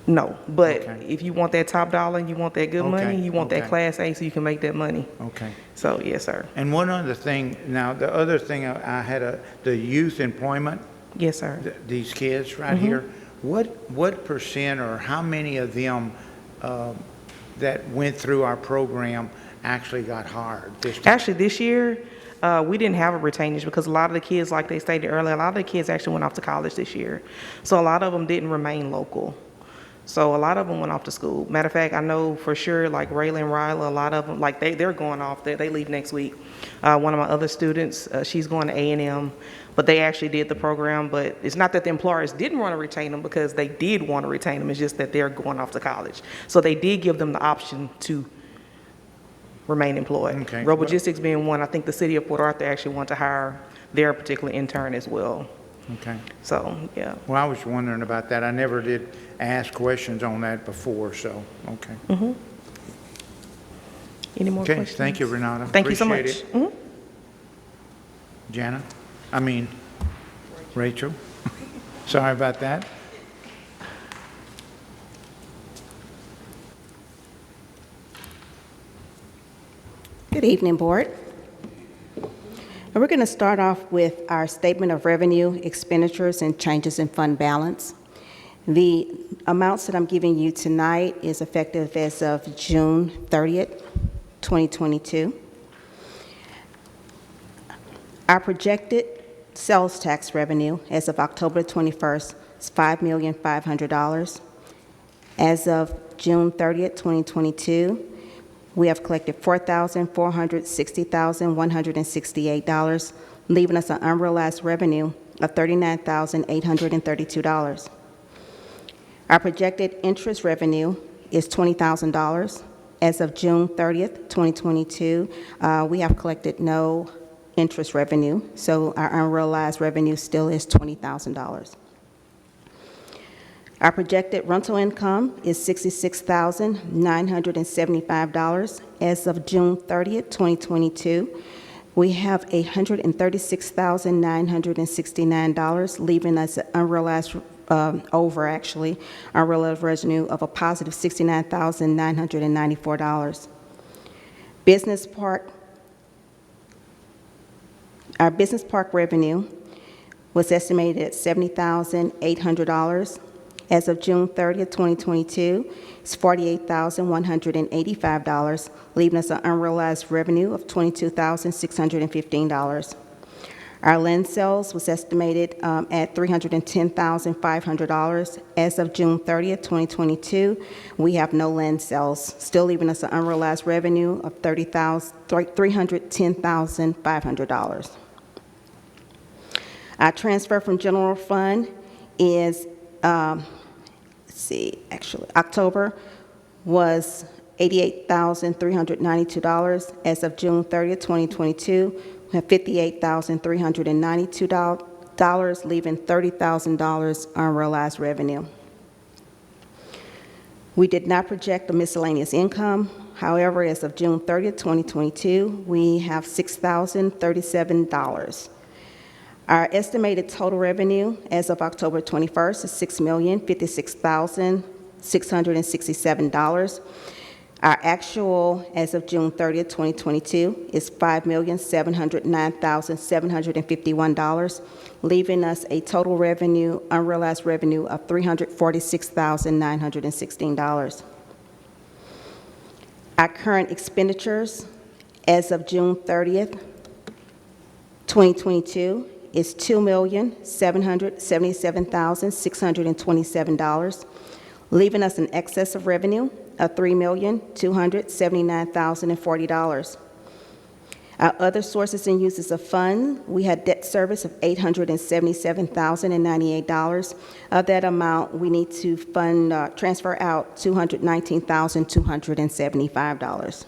No, but if you want that top dollar and you want that good money, you want that Class A so you can make that money. Okay. So, yes, sir. And one other thing, now the other thing I had, the youth employment. Yes, sir. These kids right here, what percent or how many of them that went through our program actually got hired this time? Actually, this year, we didn't have a retainage because a lot of the kids, like they stated earlier, a lot of the kids actually went off to college this year. So a lot of them didn't remain local. So a lot of them went off to school. Matter of fact, I know for sure, like Raylan and Ryla, a lot of them, like they're going off. They leave next week. One of my other students, she's going to A&M, but they actually did the program. But it's not that the employers didn't want to retain them, because they did want to retain them. It's just that they're going off to college. So they did give them the option to remain employed. Okay. Robogistics being one, I think the City of Port Arthur actually want to hire their particular intern as well. Okay. So, yeah. Well, I was wondering about that. I never did ask questions on that before, so, okay. Mm-hmm. Any more questions? Okay, thank you, Renata. Thank you so much. Appreciate it. Mm-hmm. Rachel. Sorry about that. Good evening, Board. We're going to start off with our statement of revenue, expenditures, and changes in fund balance. The amounts that I'm giving you tonight is effective as of June 30th, 2022. Our projected sales tax revenue as of October 21st is $5,500,000. As of June 30th, 2022, we have collected $4,460,168, leaving us an unrealized revenue of $39,832. Our projected interest revenue is $20,000. As of June 30th, 2022, we have collected no interest revenue, so our unrealized revenue still is $20,000. Our projected rental income is $66,975. As of June 30th, 2022, we have $136,969, leaving us unrealized unrealized revenue of a positive $69,994. Our business park revenue was estimated at $70,800. As of June 30th, 2022, it's $48,185, leaving us an unrealized revenue of $22,615. Our land sales was estimated at $310,500. As of June 30th, 2022, we have no land sales, still leaving us an unrealized revenue of $310,500. Our transfer from general fund is, October was $88,392. As of June 30th, 2022, we have $58,392, leaving $30,000 unrealized revenue. We did not project the miscellaneous income. However, as of June 30th, 2022, we have $6,037. Our estimated total revenue as of October 21st is $6,056,667. Our actual as of June 30th, 2022 is $5,709,751, leaving us a total revenue, unrealized revenue of $346,916. Our current expenditures as of June 30th, 2022 is $2,777,627, leaving us an excess of revenue of $3,279,040. Our other sources and uses of funds, we had debt service of $877,098. Of that amount, we need to transfer out $219,275.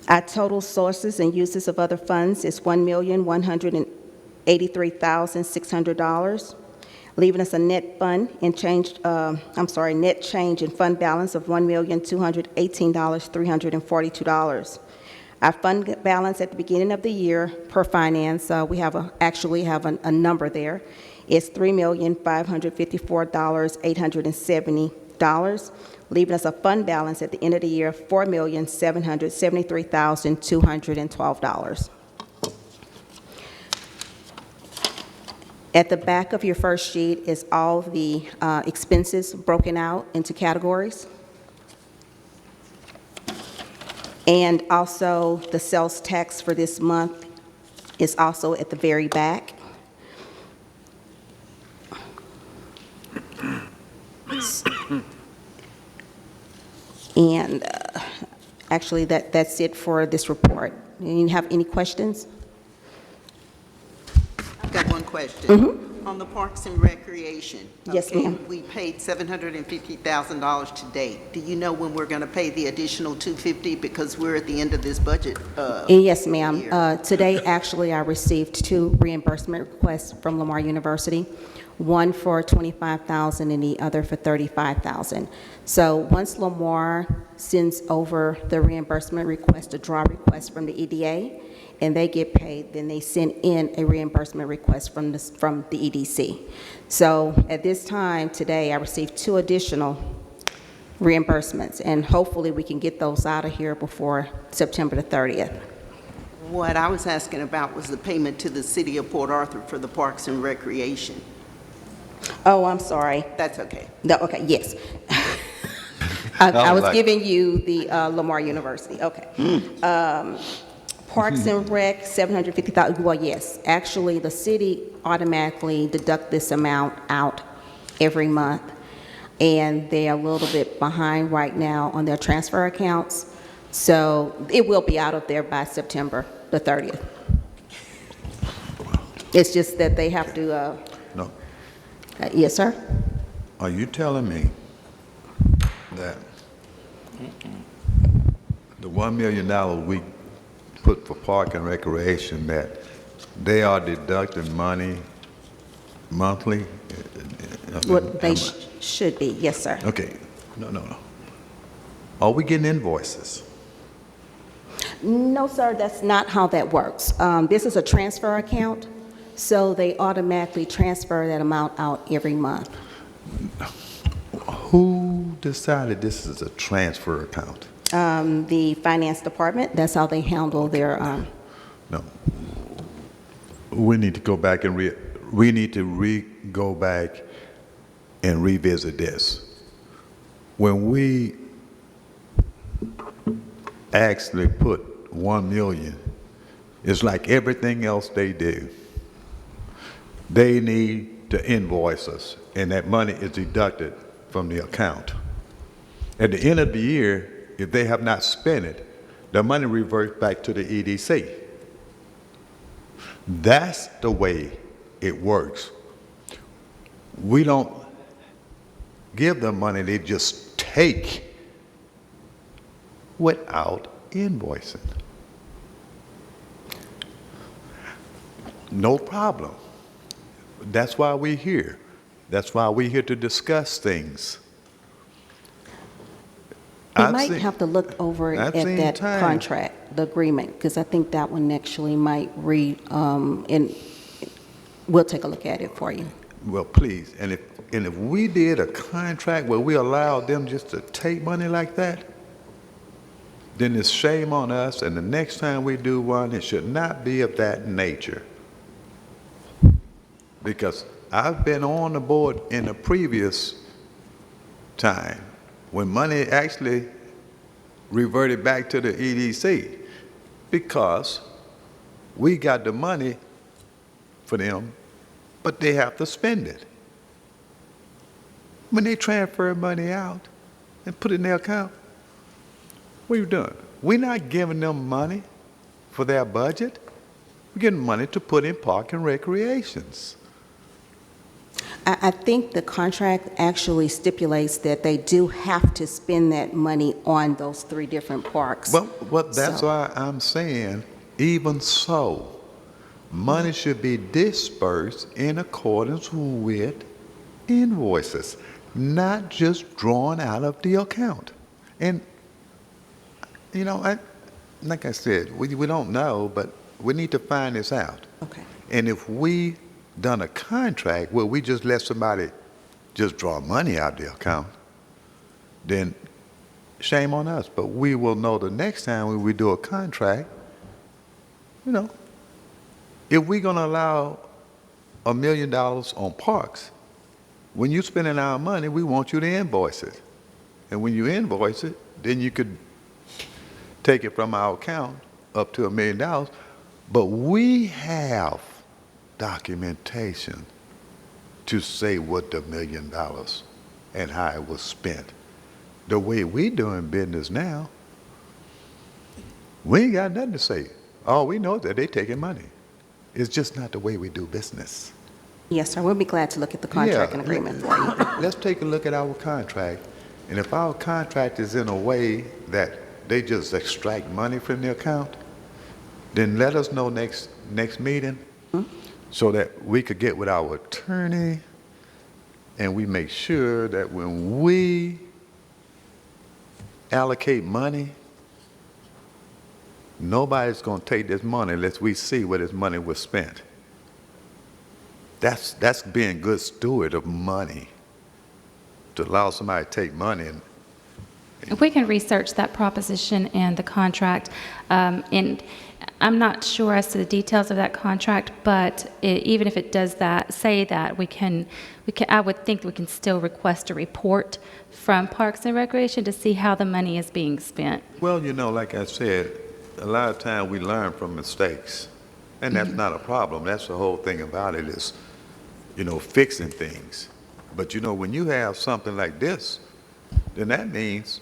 Our total sources and uses of other funds is $1,183,600, leaving us a net change in fund balance of $1,218,342. Our fund balance at the beginning of the year per finance, we actually have a number there. It's $3,554,870, leaving us a fund balance at the end of the year of $4,773,212. At the back of your first sheet is all the expenses broken out into categories. And also the sales tax for this month is also at the very back. And actually, that's it for this report. You have any questions? I've got one question. On the Parks and Recreation. Yes, ma'am. We paid $750,000 to date. Do you know when we're going to pay the additional $250 because we're at the end of this budget? Yes, ma'am. Today, actually, I received 2 reimbursement requests from Lamar University, one for $25,000 and the other for $35,000. So once Lamar sends over the reimbursement request, a draw request from the EDA, and they get paid, then they send in a reimbursement request from the EDC. So at this time, today, I received 2 additional reimbursements, and hopefully we can get those out of here before September the 30th. What I was asking about was the payment to the City of Port Arthur for the Parks and Recreation. Oh, I'm sorry. That's okay. No, okay, yes. I was giving you the Lamar University, okay. Parks and Rec, $750,000, well, yes. Actually, the city automatically deduct this amount out every month, and they're a little bit behind right now on their transfer accounts, so it will be out of there by September the 30th. It's just that they have to, No. Yes, sir? Are you telling me that the $1 million we put for park and recreation, that they are deducting money monthly? What they should be, yes, sir. Okay, no. Are we getting invoices? No, sir, that's not how that works. This is a transfer account, so they automatically transfer that amount out every month. Who decided this is a transfer account? The finance department, that's how they handle their, No. We need to go back and go back and revisit this. When we actually put $1 million It's like everything else they do. They need to invoice us, and that money is deducted from the account. At the end of the year, if they have not spent it, the money reverts back to the EDC. That's the way it works. We don't give them money, they just take without invoicing. No problem. That's why we're here. That's why we're here to discuss things. We might have to look over at that contract, the agreement, because I think that one actually might read, and we'll take a look at it for you. Well, please, and if we did a contract where we allowed them just to take money like that, then it's shame on us, and the next time we do one, it should not be of that nature. Because I've been on the board in the previous time when money actually reverted back to the EDC because we got the money for them, but they have to spend it. When they transfer money out and put it in their account, what are you doing? We're not giving them money for their budget. We're getting money to put in park and recreations. I think the contract actually stipulates that they do have to spend that money on those 3 different parks. But that's why I'm saying, even so, money should be dispersed in accordance with invoices, not just drawn out of the account. And, you know, like I said, we don't know, but we need to find this out. Okay. And if we done a contract where we just let somebody just draw money out of the account, then shame on us. But we will know the next time when we do a contract, you know, if we're going to allow $1 million on parks, when you're spending our money, we want you to invoice it. And when you invoice it, then you could take it from our account up to $1 million. But we have documentation to say what the $1 million and how it was spent. The way we doing business now, we ain't got nothing to say. All we know is that they taking money. It's just not the way we do business. Yes, sir. We'll be glad to look at the contract and agreement for you. Let's take a look at our contract. And if our contract is in a way that they just extract money from the account, then let us know next meeting. So that we could get with our attorney and we make sure that when we allocate money, nobody's going to take this money unless we see where this money was spent. That's being good steward of money, to allow somebody to take money. If we can research that proposition and the contract, and I'm not sure as to the details of that contract, but even if it does that, say that we can, I would think we can still request a report from Parks and Recreation to see how the money is being spent. Well, you know, like I said, a lot of times we learn from mistakes, and that's not a problem. That's the whole thing about it is, you know, fixing things. But you know, when you have something like this, then that means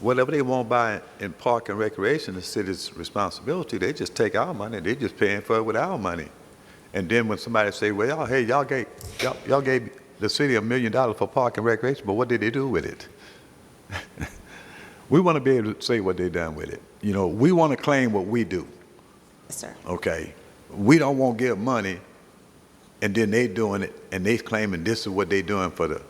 whatever they want to buy in park and recreation, the city's responsibility. They just take our money. They just paying for it with our money. And then when somebody say, well, y'all gave the city $1 million for park and recreation, but what did they do with it? We want to be able to say what they done with it. You know, we want to claim what we do. Yes, sir. Okay. We don't want to give money, and then they doing it, and they claiming this is what they doing for the.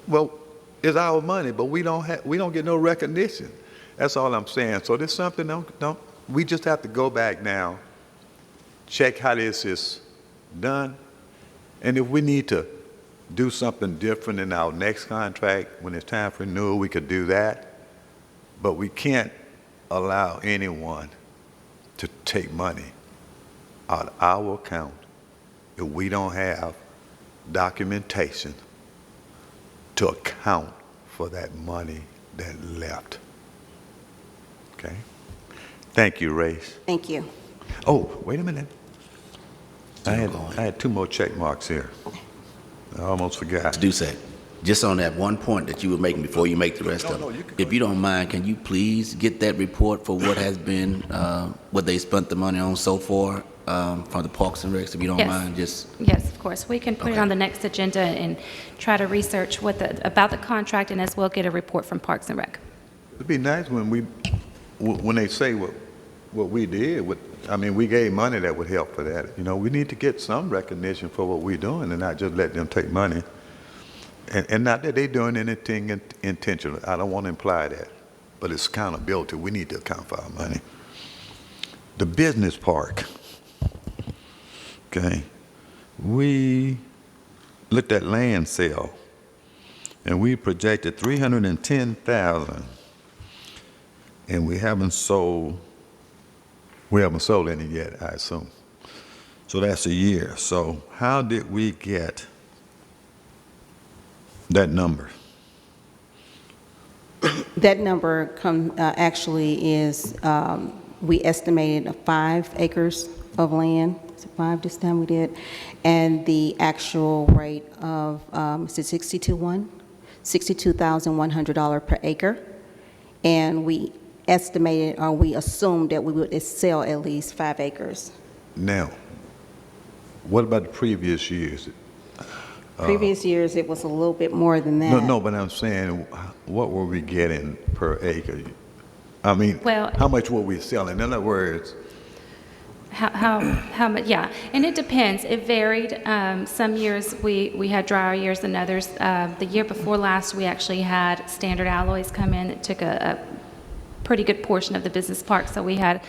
Well, it's our money, but we don't get no recognition. That's all I'm saying. So there's something we just have to go back now, check how this is done, and if we need to do something different in our next contract when it's time for renewal, we could do that. But we can't allow anyone to take money out of our account if we don't have documentation to account for that money that left. Okay? Thank you, Race. Thank you. Oh, wait a minute. I had 2 more check marks here. I almost forgot. To do so, just on that one point that you were making before you make the rest of No, it. you can If you don't mind, can you please get that report for what has been, what they spent the money on so far, from the Parks and Recs, if you don't Yes. mind, just. Yes, of course. We can put it Okay. on the next agenda and try to research about the contract, and as well get a report from Parks and Rec. It'd be nice when they say what we did, we gave money that would help for that. You know, we need to get some recognition for what we're doing and not just let them take money. And not that they're doing anything intentional. I don't want to imply that. But it's accountability. We need to account for our money. The business park. Okay. We looked at land sale, and we projected $310,000, and we haven't sold any yet, I assume. So that's a year. So how did we get that number? That number actually is, we estimated 5 acres of land. Is it 5 this time we did? And the actual rate of, is it $62,100 per acre? And we estimated, or we assumed that we would sell at least 5 acres. Now, what about the previous years? Previous years, it was a little bit more than that. No, but I'm saying, what were we getting per acre? I mean, Well- how much were we selling? In other words, How much? Yeah, and it depends. It varied. Some years we had drier years than others. The year before last, we actually had Standard Alloys come in that took a pretty good portion of the business park, so we had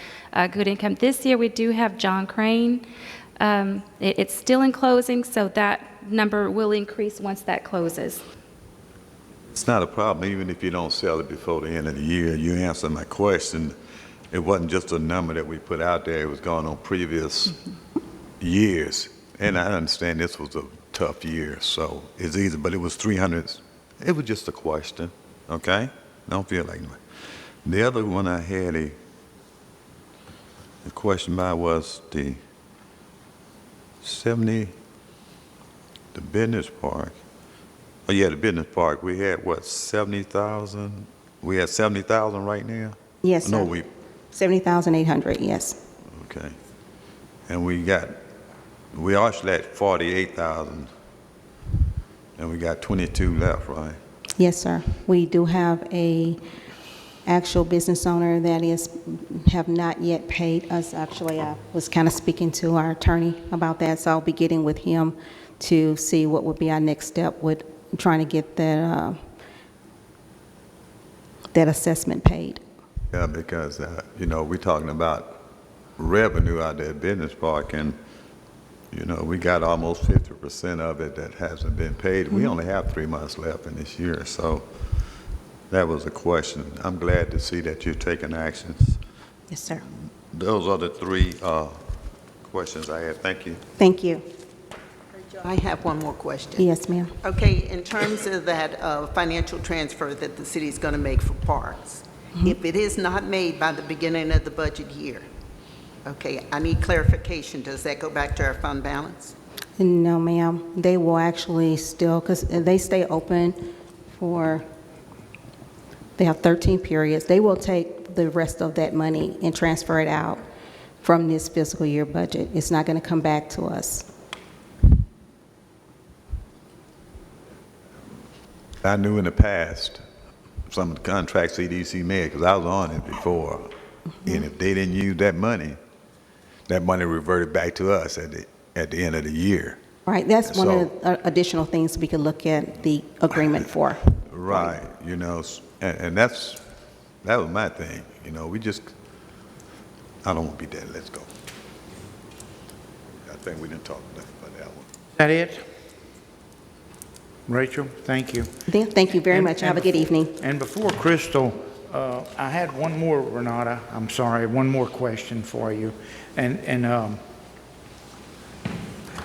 good income. This year, we do have John Crane. It's still in closing, so that number will increase once that closes. it's not a problem, even if you don't sell it before the end of the year. You answered my question. It wasn't just a number that we put out there. It was going on previous years. And I understand this was a tough year, so it's easy, but it was 300. It was just a question, okay? Don't feel like it. The other one I had a question by was the business park. Oh, yeah, the business park. We had, what, 70,000? We had 70,000 right now? Yes, sir. No, we, 70,800, yes. okay. And we actually at 48,000, and we got 22 left, right? Yes, sir. We do have a actual business owner that have not yet paid us. Actually, I was kind of speaking to our attorney about that, so I'll be getting with him to see what would be our next step with trying to get that assessment paid. Yeah, because, we're talking about revenue out there at Business Park, and, we got almost 50% of it that hasn't been paid. We only have 3 months left in this year, so that was a question. I'm glad to see that you're taking actions. Yes, sir. Those are the 3 questions I had. Thank you. Thank you. I have one more question. Yes, ma'am. Okay, in terms of that financial transfer that the city is going to make for parks, if it is not made by the beginning of the budget year, okay, I need clarification. Does that go back to our fund balance? No, ma'am. They will actually still, because they stay open they have 13 periods. They will take the rest of that money and transfer it out from this fiscal year budget. It's not going to come back to us. I knew in the past some of the contracts EDC made, because I was on it before, and if they didn't use that money reverted back to us at the end of the year. Right, that's one of the additional things we could look at the agreement for. Right, and that was my thing, I don't want to be dead. Let's go. I think we didn't talk enough about that one. Is that it? Rachel, thank you. Thank you very much. Have a good evening. And before Crystal, I had one more, Renata, I'm sorry, one more question for you. And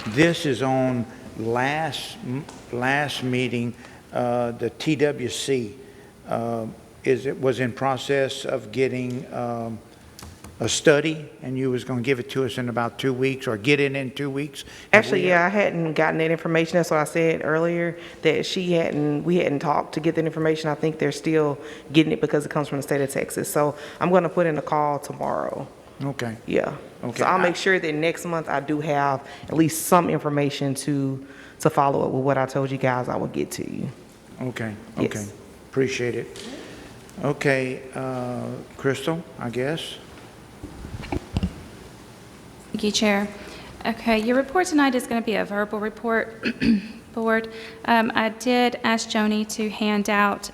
this is on last meeting, the TWC was in process of getting a study, and you was going to give it to us in about 2 weeks, or get it in 2 weeks? Actually, yeah, I hadn't gotten that information. That's what I said earlier, that we hadn't talked to get that information. I think they're still getting it because it comes from the state of Texas. So I'm going to put in a call tomorrow. Okay. Yeah. Okay. So I'll make sure that next month I do have at least some information to follow up with what I told you guys I would get to you. Okay, Yes. okay. Appreciate it. Okay, Crystal, I guess? Thank you, Chair. Okay, your report tonight is going to be a verbal report, Board. I did ask Joni to hand out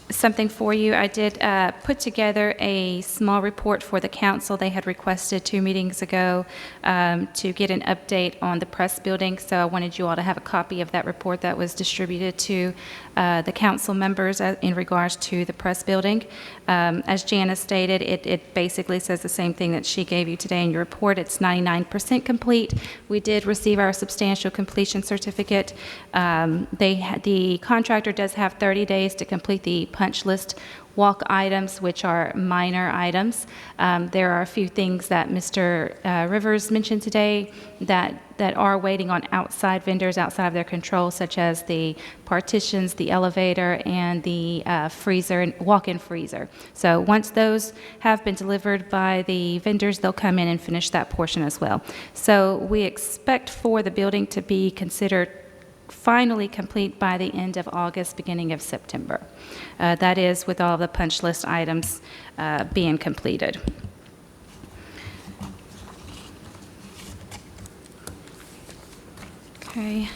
something for you. I did put together a small report for the council. They had requested 2 meetings ago to get an update on the press building, so I wanted you all to have a copy of that report that was distributed to the council members in regards to the press building. As Jana stated, it basically says the same thing that she gave you today in your report. It's 99% complete. We did receive our substantial completion certificate. The contractor does have 30 days to complete the punch list walk items, which are minor items. There are a few things that Mr. Rivers mentioned today that are waiting on outside vendors outside of their control, such as the partitions, the elevator, and the freezer, walk-in freezer. So once those have been delivered by the vendors, they'll come in and finish that portion as well. So we expect for the building to be considered finally complete by the end of August, beginning of September. That is with all the punch list items being completed. Okay.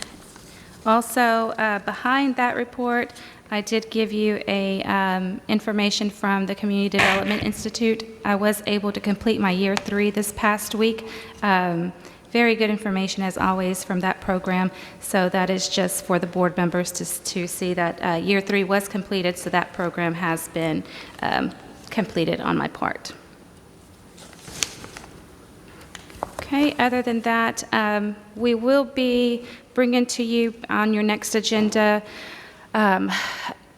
Also, behind that report, I did give you a information from the Community Development Institute. I was able to complete my year 3 this past week. Very good information, as always, from that program. So that is just for the board members to see that year 3 was completed, so that program has been completed on my part. Okay, other than that, we will be bringing to you on your next agenda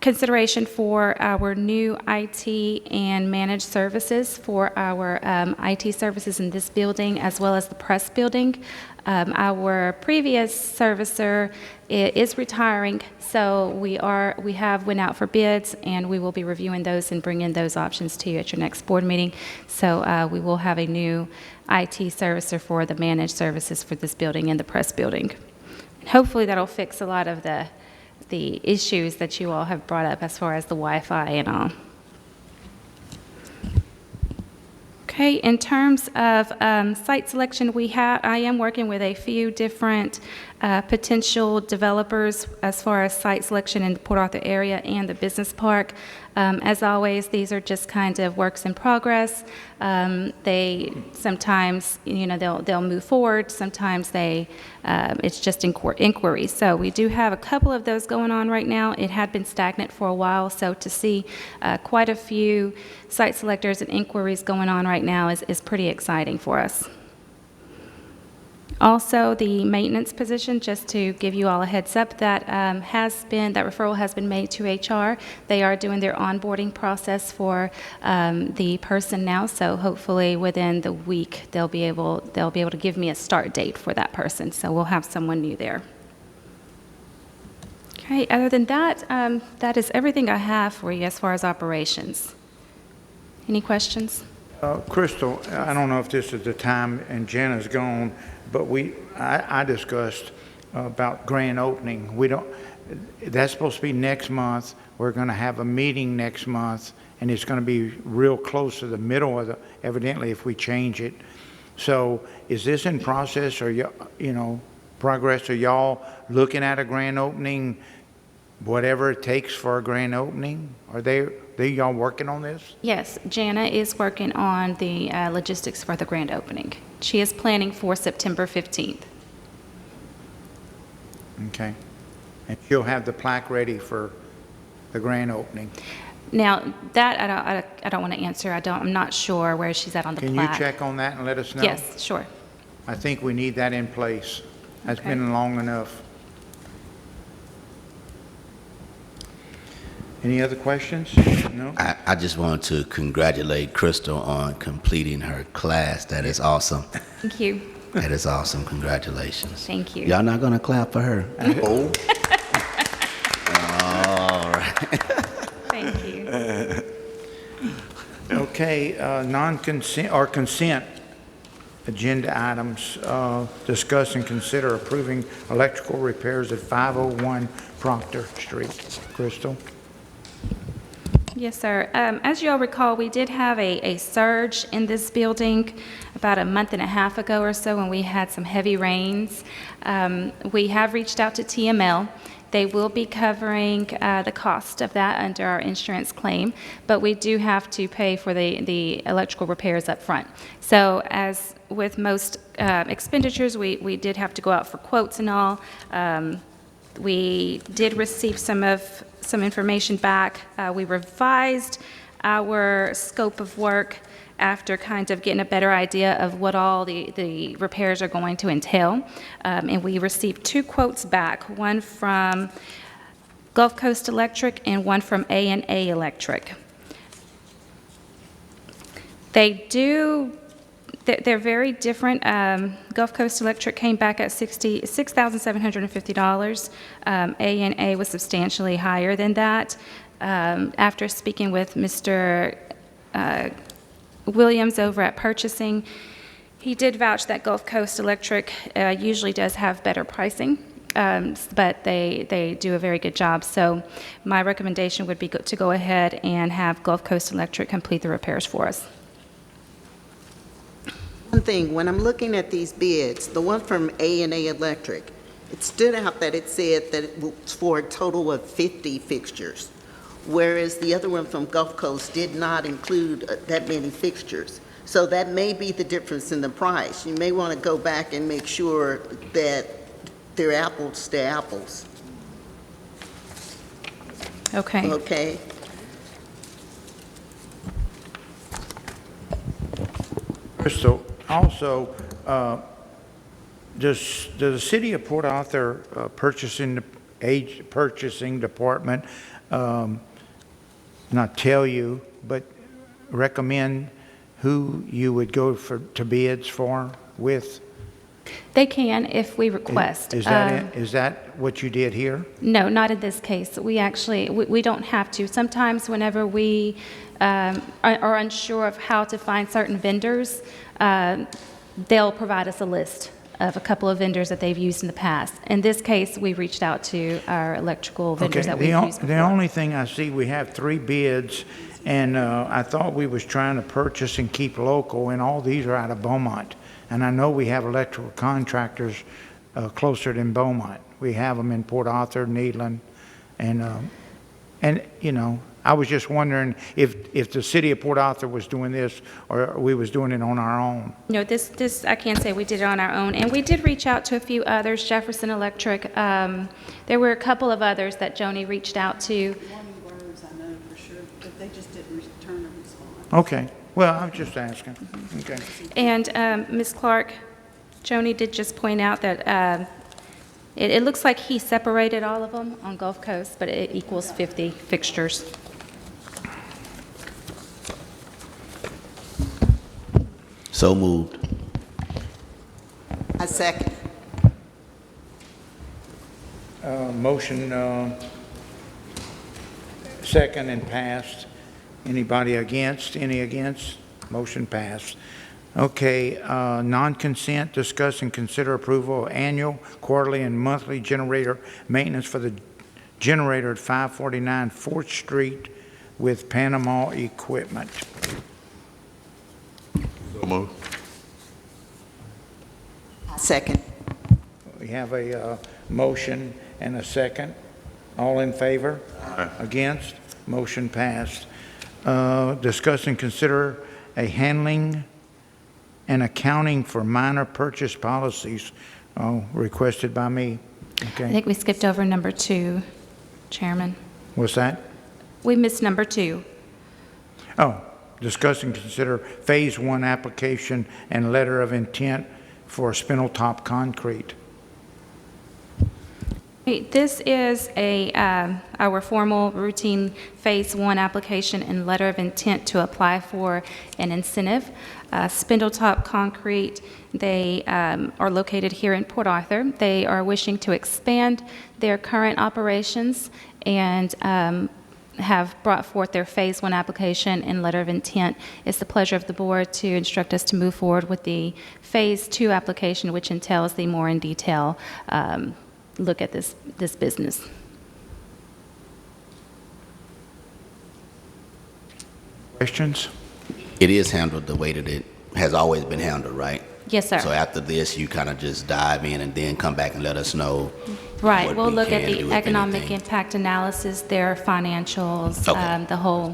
consideration for our new IT and managed services for our IT services in this building, as well as the press building. Our previous servicer is retiring, so we have went out for bids, and we will be reviewing those and bringing those options to you at your next board meeting. So we will have a new IT servicer for the managed services for this building and the press building. Hopefully that'll fix a lot of the issues that you all have brought up as far as the Wi-Fi and all. Okay, in terms of site selection, I am working with a few different potential developers as far as site selection in the Port Arthur area and the business park. As always, these are just kind of works in progress. They sometimes, they'll move forward. Sometimes it's just inquiries. So we do have a couple of those going on right now. It had been stagnant for a while, so to see quite a few site selectors and inquiries going on right now is pretty exciting for us. Also, the maintenance position, just to give you all a heads up, that referral has been made to HR. They are doing their onboarding process for the person now, so hopefully within the week they'll be able to give me a start date for that person. So we'll have someone new there. Okay. Other than that, that is everything I have for you as far as operations. Any questions? Crystal, I don't know if this is the time, and Jenna's gone, but I discussed about grand opening. That's supposed to be next month. We're going to have a meeting next month, and it's going to be real close to the middle of evidently if we change it. So is this in process, or progress? Are y'all looking at a grand opening, whatever it takes for a grand opening? Are y'all working on this? Yes, Jana is working on the logistics for the grand opening. She is planning for September 15th. Okay. And she'll have the plaque ready for the grand opening. Now, that I don't want to answer. I'm not sure where she's at on the plaque. Can you check on that and let us know? Yes, sure. I think we need that in place. That's been long enough. Any other questions? No? I just want to congratulate Crystal on completing her class. That is awesome. Thank you. That is awesome. Congratulations. Thank you. Y'all not going to clap for her? Oh. All right. Thank you. Okay, non-consent or consent agenda items. Discuss and consider approving electrical repairs at 501 Proctor Street. Crystal? Yes, sir. As you all recall, we did have a surge in this building about a month and a half ago or so when we had some heavy rains. We have reached out to TML. They will be covering the cost of that under our insurance claim, but we do have to pay for the electrical repairs up front. So as with most expenditures, we did have to go out for quotes and all. We did receive some information back. We revised our scope of work after kind of getting a better idea of what all the repairs are going to entail. And we received 2 quotes back, one from Gulf Coast Electric and one from A&A Electric. They're very different. Gulf Coast Electric came back at $6,750. A&A was substantially higher than that. After speaking with Mr. Williams over at purchasing, he did vouch that Gulf Coast Electric usually does have better pricing, but they do a very good job. So my recommendation would be to go ahead and have Gulf Coast Electric complete the repairs for us. One thing, when I'm looking at these bids, the one from A&A Electric, it stood out that it said that it was for a total of 50 fixtures, whereas the other one from Gulf Coast did not include that many fixtures. So that may be the difference in the price. You may want to go back and make sure that they're apples to apples. Okay. Okay? Crystal, also, does the city of Port Arthur purchasing department not tell you, but recommend who you would go to bids for with? They can if we request. Is that what you did here? No, not in this case. We actually, we don't have to. Sometimes whenever we are unsure of how to find certain vendors, they'll provide us a list of a couple of vendors that they've used in the past. In this case, we reached out to our electrical vendors that we've used before. The only thing I see, we have 3 bids, and I thought we was trying to purchase and keep local, and all these are out of Beaumont. And I know we have electrical contractors closer than Beaumont. We have them in Port Arthur, Nederland, and you know, I was just wondering if the city of Port Arthur was doing this or we was doing it on our own. No, this I can't say we did it on our own. And we did reach out to a few others, Jefferson Electric. There were a couple of others that Joni reached out to. Words I know for sure, but they just didn't return a response. Okay. Well, I'm just asking. Okay. And Ms. Clark, Joni did just point out that it looks like he separated all of them on Gulf Coast, but it equals 50 fixtures. So moved. I second. Motion second and passed. Anybody against? Any against? Motion passed. Okay, non-consent, discuss and consider approval of annual, quarterly, and monthly generator maintenance for the generator at 549 4th Street with Panama equipment. So moved. Second. We have a motion and a second. All in favor? Aye. Against? Motion passed. Discuss and consider a handling and accounting for minor purchase policies requested by me. I Okay. think we skipped over number 2, Chairman. What's that? We missed number 2. Oh, discuss and consider Phase 1 application and letter of intent for Spindletop Concrete. This is our formal routine Phase 1 application and letter of intent to apply for an incentive. Spindletop Concrete, they are located here in Port Arthur. They are wishing to expand their current operations and have brought forth their Phase 1 application and letter of intent. It's the pleasure of the board to instruct us to move forward with the Phase 2 application, which entails the more in detail look at this business. Questions? It is handled the way that it has always been handled, right? Yes, sir. So after this, you kind of just dive in and then come back and let us know. Right, what we'll we look at can do, the if economic anything. impact analysis, their financials, Okay. the whole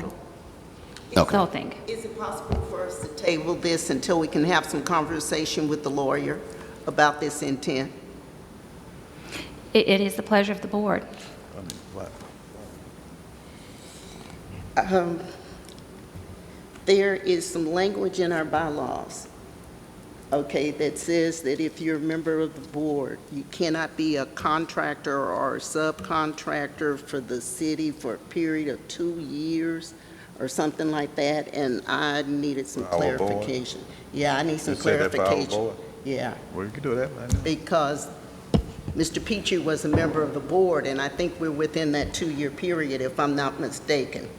thing. Is it possible for us to table this until we can have some conversation with the lawyer about this intent? It is the pleasure of the board. There is some language in our bylaws, okay, that says that if you're a member of the board, you cannot be a contractor or a subcontractor for the city for a period of 2 years or something like that, and I needed some For our board? clarification. Yeah, I need some You said that for our clarification. board? Yeah, Well, you can do that right now. because Mr. Peachy was a member of the board, and I think we're within that 2-year period, if I'm not mistaken.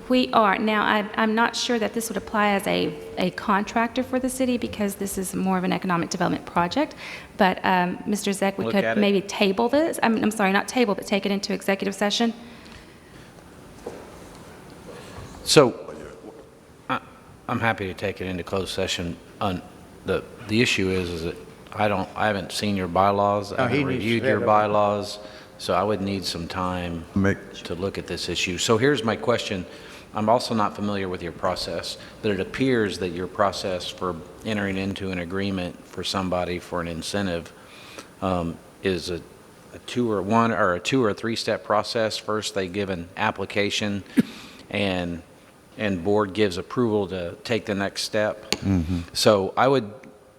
We are. Now, I'm not sure that this would apply as a contractor for the city because this is more of an economic development project. But, Mr. Zeck, we Look could at it. maybe table this. I'm sorry, not table, but take it into executive session. So I'm happy to take it into closed session. The issue is that I haven't seen your bylaws. I he haven't needs to reviewed have your it. bylaws, so I would need some time Make- to look at this issue. So here's my question. I'm also not familiar with your process, but it appears that your process for entering into an agreement for somebody for an incentive is a 2 or 3 step process. First, they give an application and board gives approval to take the next step. So I would,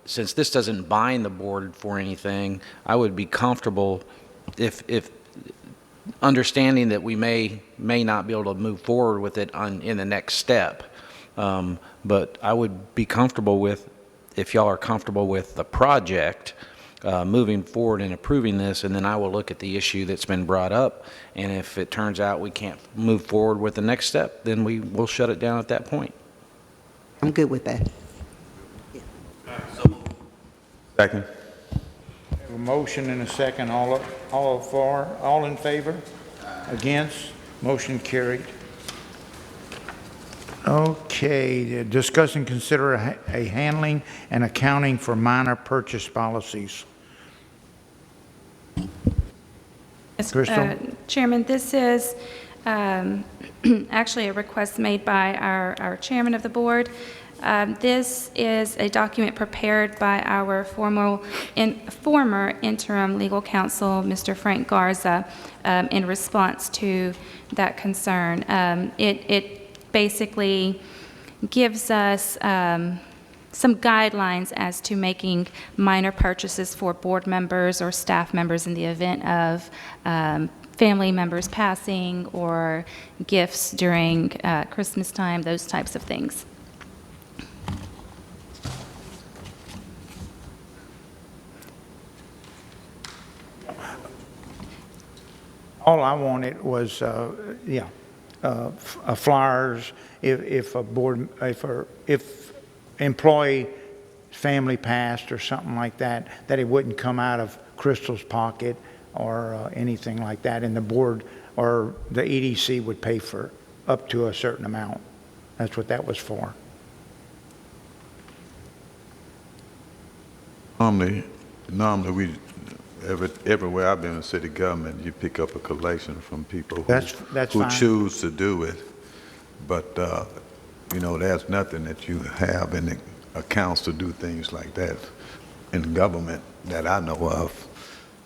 since this doesn't bind the board for anything, I would be comfortable if understanding that we may not be able to move forward with it in the next step. But I would be comfortable with, if y'all are comfortable with the project, moving forward and approving this, and then I will look at the issue that's been brought up, and if it turns out we can't move forward with the next step, then we will shut it down at that point. I'm good with that. Second. A motion and a second, all in favor? Against? Motion carried. Okay, discuss and consider a handling and accounting for minor purchase policies. Yes, Crystal? Chairman, this is actually a request made by our chairman of the board. This is a document prepared by our former interim legal counsel, Mr. Frank Garza, in response to that concern. It basically gives us some guidelines as to making minor purchases for board members or staff members in the event of family members passing or gifts during Christmas time, those types of things. All I wanted was, flyers, if employee family passed or something like that, that it wouldn't come out of Crystal's pocket or anything like that, and the board or the EDC would pay for up to a certain amount. That's what that was for. Normally we, everywhere I've been in city government, you pick up a collection from people That's who fine. choose to do it. But, there's nothing that you have in the accounts to do things like that in government that I know of.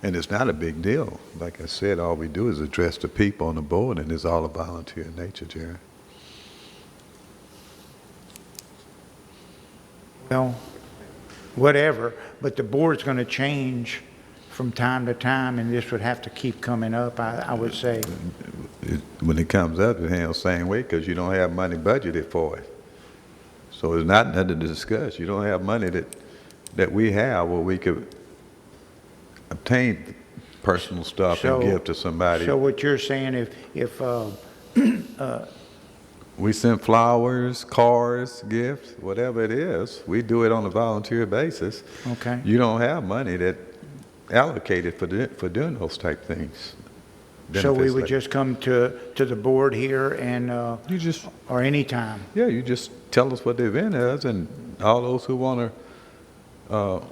And it's not a big deal. Like I said, all we do is address the people on the board, and it's all a volunteer nature, Jerry. Well, whatever, but the board's going to change from time to time, and this would have to keep coming up, I would say. When it comes up, it handles the same way because you don't have money budgeted for it. So it's not nothing to discuss. You don't have money that we have where we could obtain personal stuff and give to somebody. So what you're saying, if we send flowers, cars, gifts, whatever it is, we do it on a volunteer basis. okay. You don't have money that allocated for doing those type things. So we Benefits would like- just come to the board here and, You just, or anytime? yeah, you just tell us what the event is, and all those who want to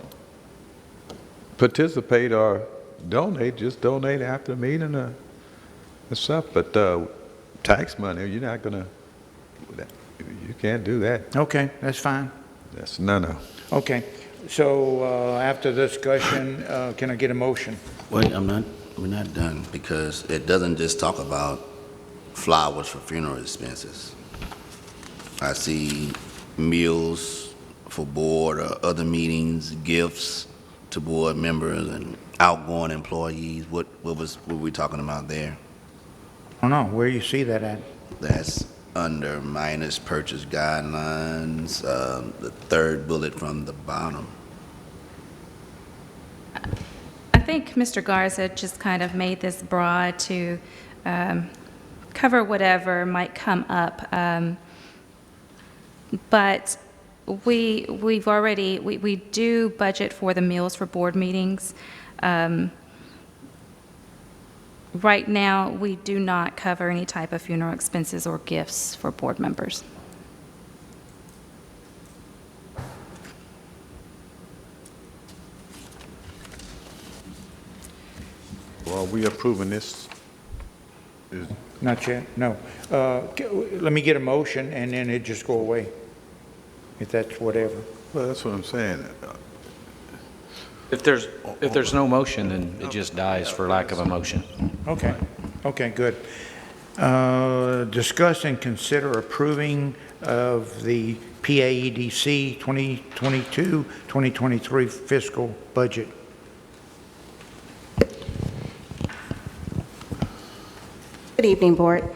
participate or donate, just donate after the meeting and stuff. But tax money, you're not gonna, you can't do that. Okay, that's fine. That's no. Okay, so after discussion, can I get a motion? Wait, we're not done, because it doesn't just talk about flowers for funeral expenses. I see meals for board or other meetings, gifts to board members and outgoing employees. What were we talking about there? I don't know, where you see that at? That's under minus purchase guidelines, the third bullet from the bottom. I think Mr. Garza just kind of made this broad to cover whatever might come up. But we do budget for the meals for board meetings. Right now, we do not cover any type of funeral expenses or gifts for board members. Well, we approving this? Not yet, no. Let me get a motion and then it just go away, if that's whatever. Well, that's what I'm saying. If there's no motion, then it just dies for lack of a motion. Okay, okay, good. Discuss and consider approving of the PAEDC 2022-2023 fiscal budget. Good evening, Board.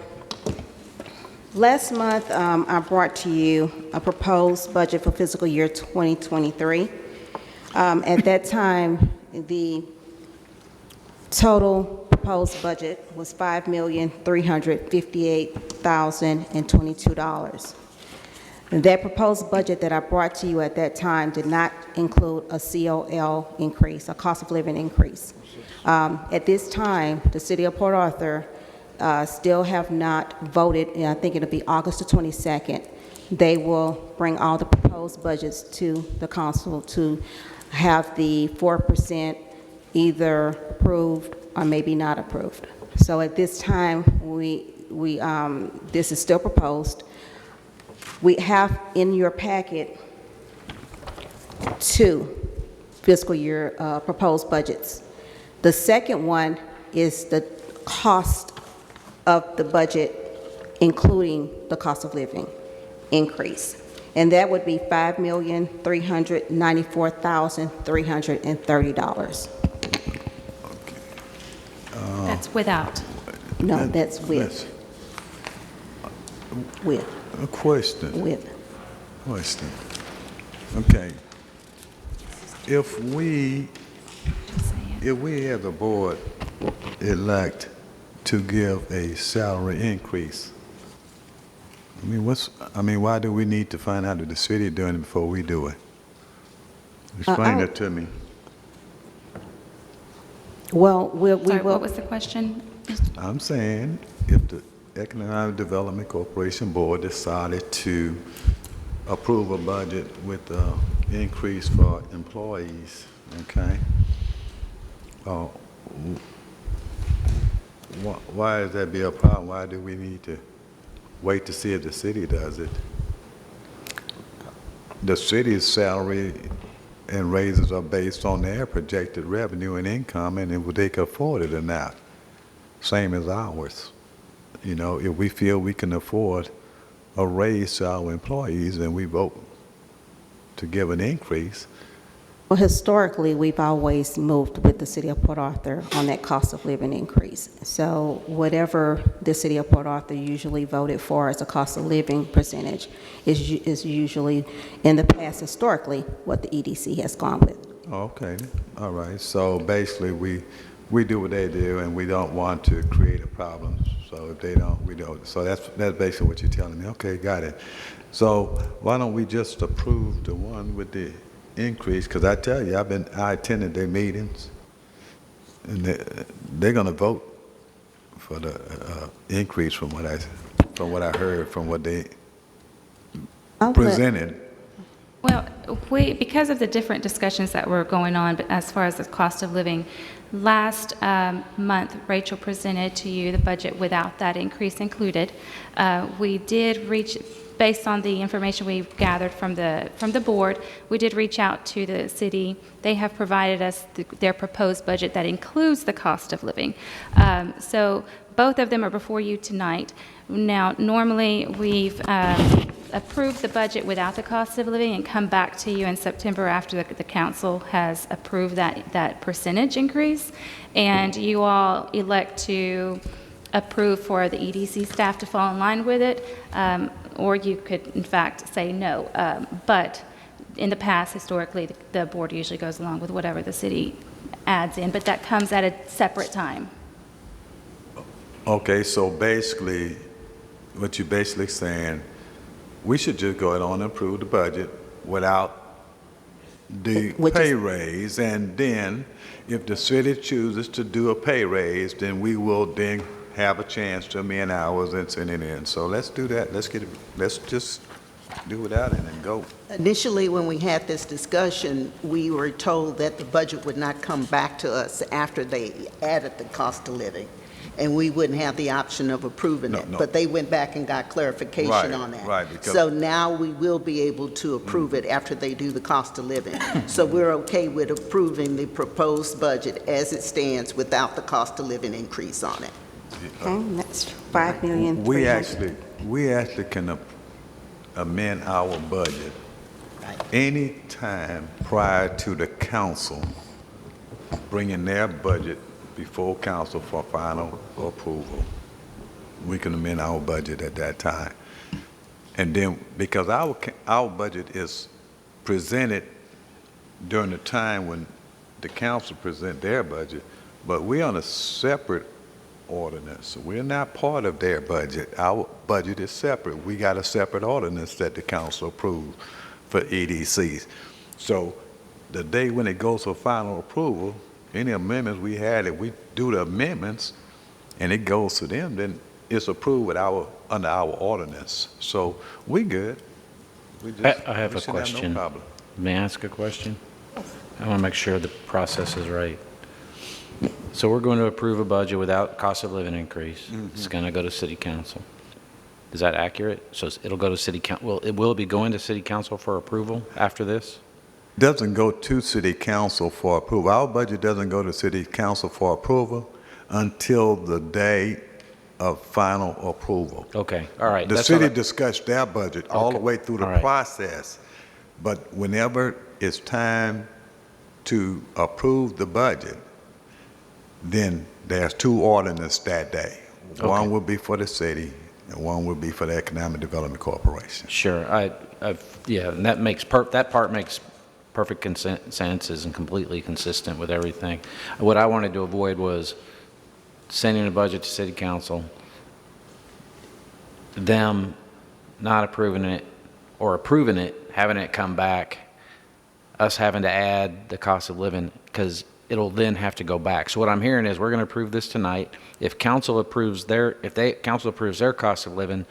Last month, I brought to you a proposed budget for fiscal year 2023. At that time, the total proposed budget was $5,358,022. That proposed budget that I brought to you at that time did not include a COL increase, a cost of living increase. At this time, the City of Port Arthur still have not voted, and I think it'll be August the 22nd. They will bring all the proposed budgets to the council to have the 4% either approved or maybe not approved. So at this time, this is still proposed. We have in your packet 2 fiscal year proposed budgets. The second one is the cost of the budget, including the cost of living increase. And that would be $5,394,330. That's without. No, that's with. With. A question. With. Question. Okay. If we as a board elect to give a salary increase, why do we need to find out that the city is doing it before we do it? Explain that to me. Well, we Sorry, will. what was the question? I'm saying if the Economic Development Corporation Board decided to approve a budget with an increase for employees, okay? Why is that be a problem? Why do we need to wait to see if the city does it? The city's salary and raises are based on their projected revenue and income and if they can afford it or not. Same as ours. You know, if we feel we can afford a raise to our employees and we vote to give an increase, Well, historically, we've always moved with the City of Port Arthur on that cost of living increase. So whatever the City of Port Arthur usually voted for as a cost of living percentage is usually, in the past, historically, what the EDC has gone with. Okay, all right. So basically, we do what they do, and we don't want to create a problem. So if they don't, we don't. So that's basically what you're telling me. Okay, got it. So why don't we just approve the one with the increase? Because I tell you, I attended their meetings, and they're going to vote for the increase from what I heard from what they presented. Well, because of the different discussions that were going on, but as far as the cost of living, last month, Rachel presented to you the budget without that increase included. We did reach, based on the information we've gathered from the board, we did reach out to the city. They have provided us their proposed budget that includes the cost of living. So both of them are before you tonight. Now, normally we've approved the budget without the cost of living and come back to you in September after the council has approved that percentage increase, and you all elect to approve for the EDC staff to fall in line with it, or you could in fact say no. But in the past, historically, the board usually goes along with whatever the city adds in, but that comes at a separate time. Okay, so basically, what you're basically saying, we should just go ahead on and approve the budget without the pay raise, and then if the city chooses to do a pay raise, then we will then have a chance to amend ours and send it in. So let's do that. Let's just do without it and go. Initially, when we had this discussion, we were told that the budget would not come back to us after they added the cost of living, and we wouldn't have the option of approving it. But they went back and got clarification on that. Right. So now we will be able to approve it after they do the cost of living. So we're okay with approving the proposed budget as it stands without the cost of living increase on it. Okay, that's $5 million. We actually can amend our budget any time prior to the council bringing their budget before council for final approval. We can amend our budget at that time. And then, because our budget is presented during the time when the council present their budget, but we're on a separate ordinance. We're not part of their budget. Our budget is separate. We got a separate ordinance that the council approved for EDCs. So the day when it goes for final approval, any amendments we had, if we do the amendments and it goes to them, then it's approved under our ordinance. So we good. I have a question. No problem. May I ask a question? I want to make sure the process is right. So we're going to approve a budget without cost of living increase. It's going to go to city council. Is that accurate? So it'll go to city council. Will it be going to city council for approval after this? Doesn't go to city council for approval. Our budget doesn't go to city council for approval until the day of final approval. Okay, all right. The city discussed their budget all the way through the process, but whenever it's time to approve the budget, then there's two ordinances that day. One will be for the city, and one will be for the Economic Development Corporation. Sure, yeah, and that part makes perfect sense and completely consistent with everything. What I wanted to avoid was sending a budget to city council, them not approving it, or approving it, having it come back, us having to add the cost of living, because it'll then have to go back. So what I'm hearing is we're going to approve this tonight. If council approves council approves their cost of living,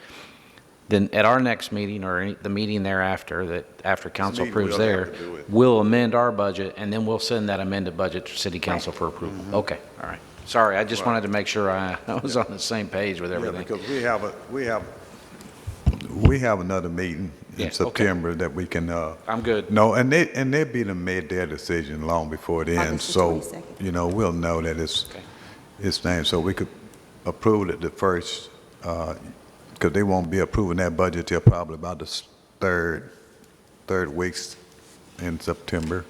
then at our next meeting or the meeting thereafter, that after council approves we'll amend our budget, and then we'll send that amended budget to city council for approval. Okay, all right. Sorry, I just wanted to make sure I was on the same page with everything. Yeah, because we have another meeting in September that we can. I'm good. No, and they'll be made their decision long before the end. So we'll know that it's named. So we could approve it the first, because they won't be approving that budget till probably about the third weeks in September.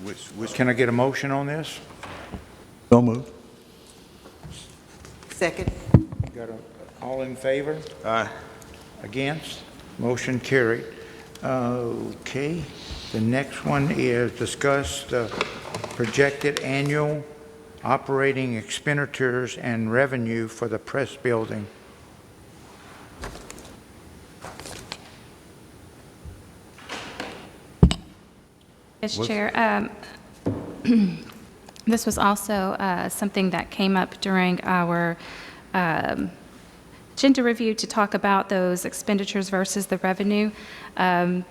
Which, Can I get a motion on this? so moved. Second. Got all in favor? Aye. Against? Motion carried. Okay, the next one is discuss the projected annual operating expenditures and revenue for the press building. Yes, Chair. This was also something that came up during our agenda review to talk about those expenditures versus the revenue. I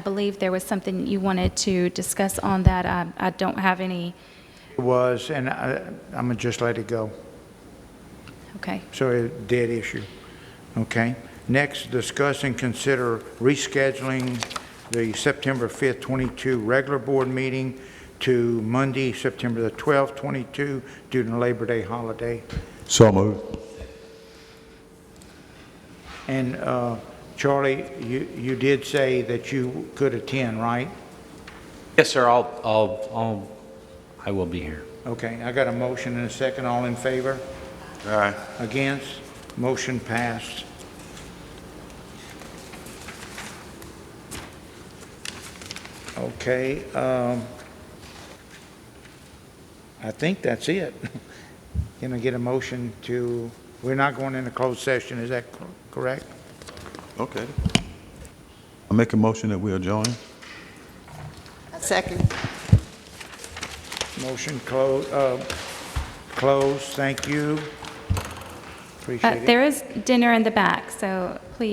believe there was something you wanted to discuss on that. I don't have any. It was, and I'm going to just let it go. Okay. So a dead issue. Okay. Next, discuss and consider rescheduling the September 5th, 22 regular board meeting to Monday, September the 12th, 22, due to the Labor Day holiday. So moved. And Charlie, you did say that you could attend, right? Yes, sir, I will be here. Okay, I got a motion and a second. All in favor? Aye. Against? Motion passed. Okay, I think that's it. Can I get a motion to, we're not going into closed session, is that correct? Okay. I make a motion that we adjourn. Second. Motion closed, thank you. Appreciate it. There is dinner in the back, so please.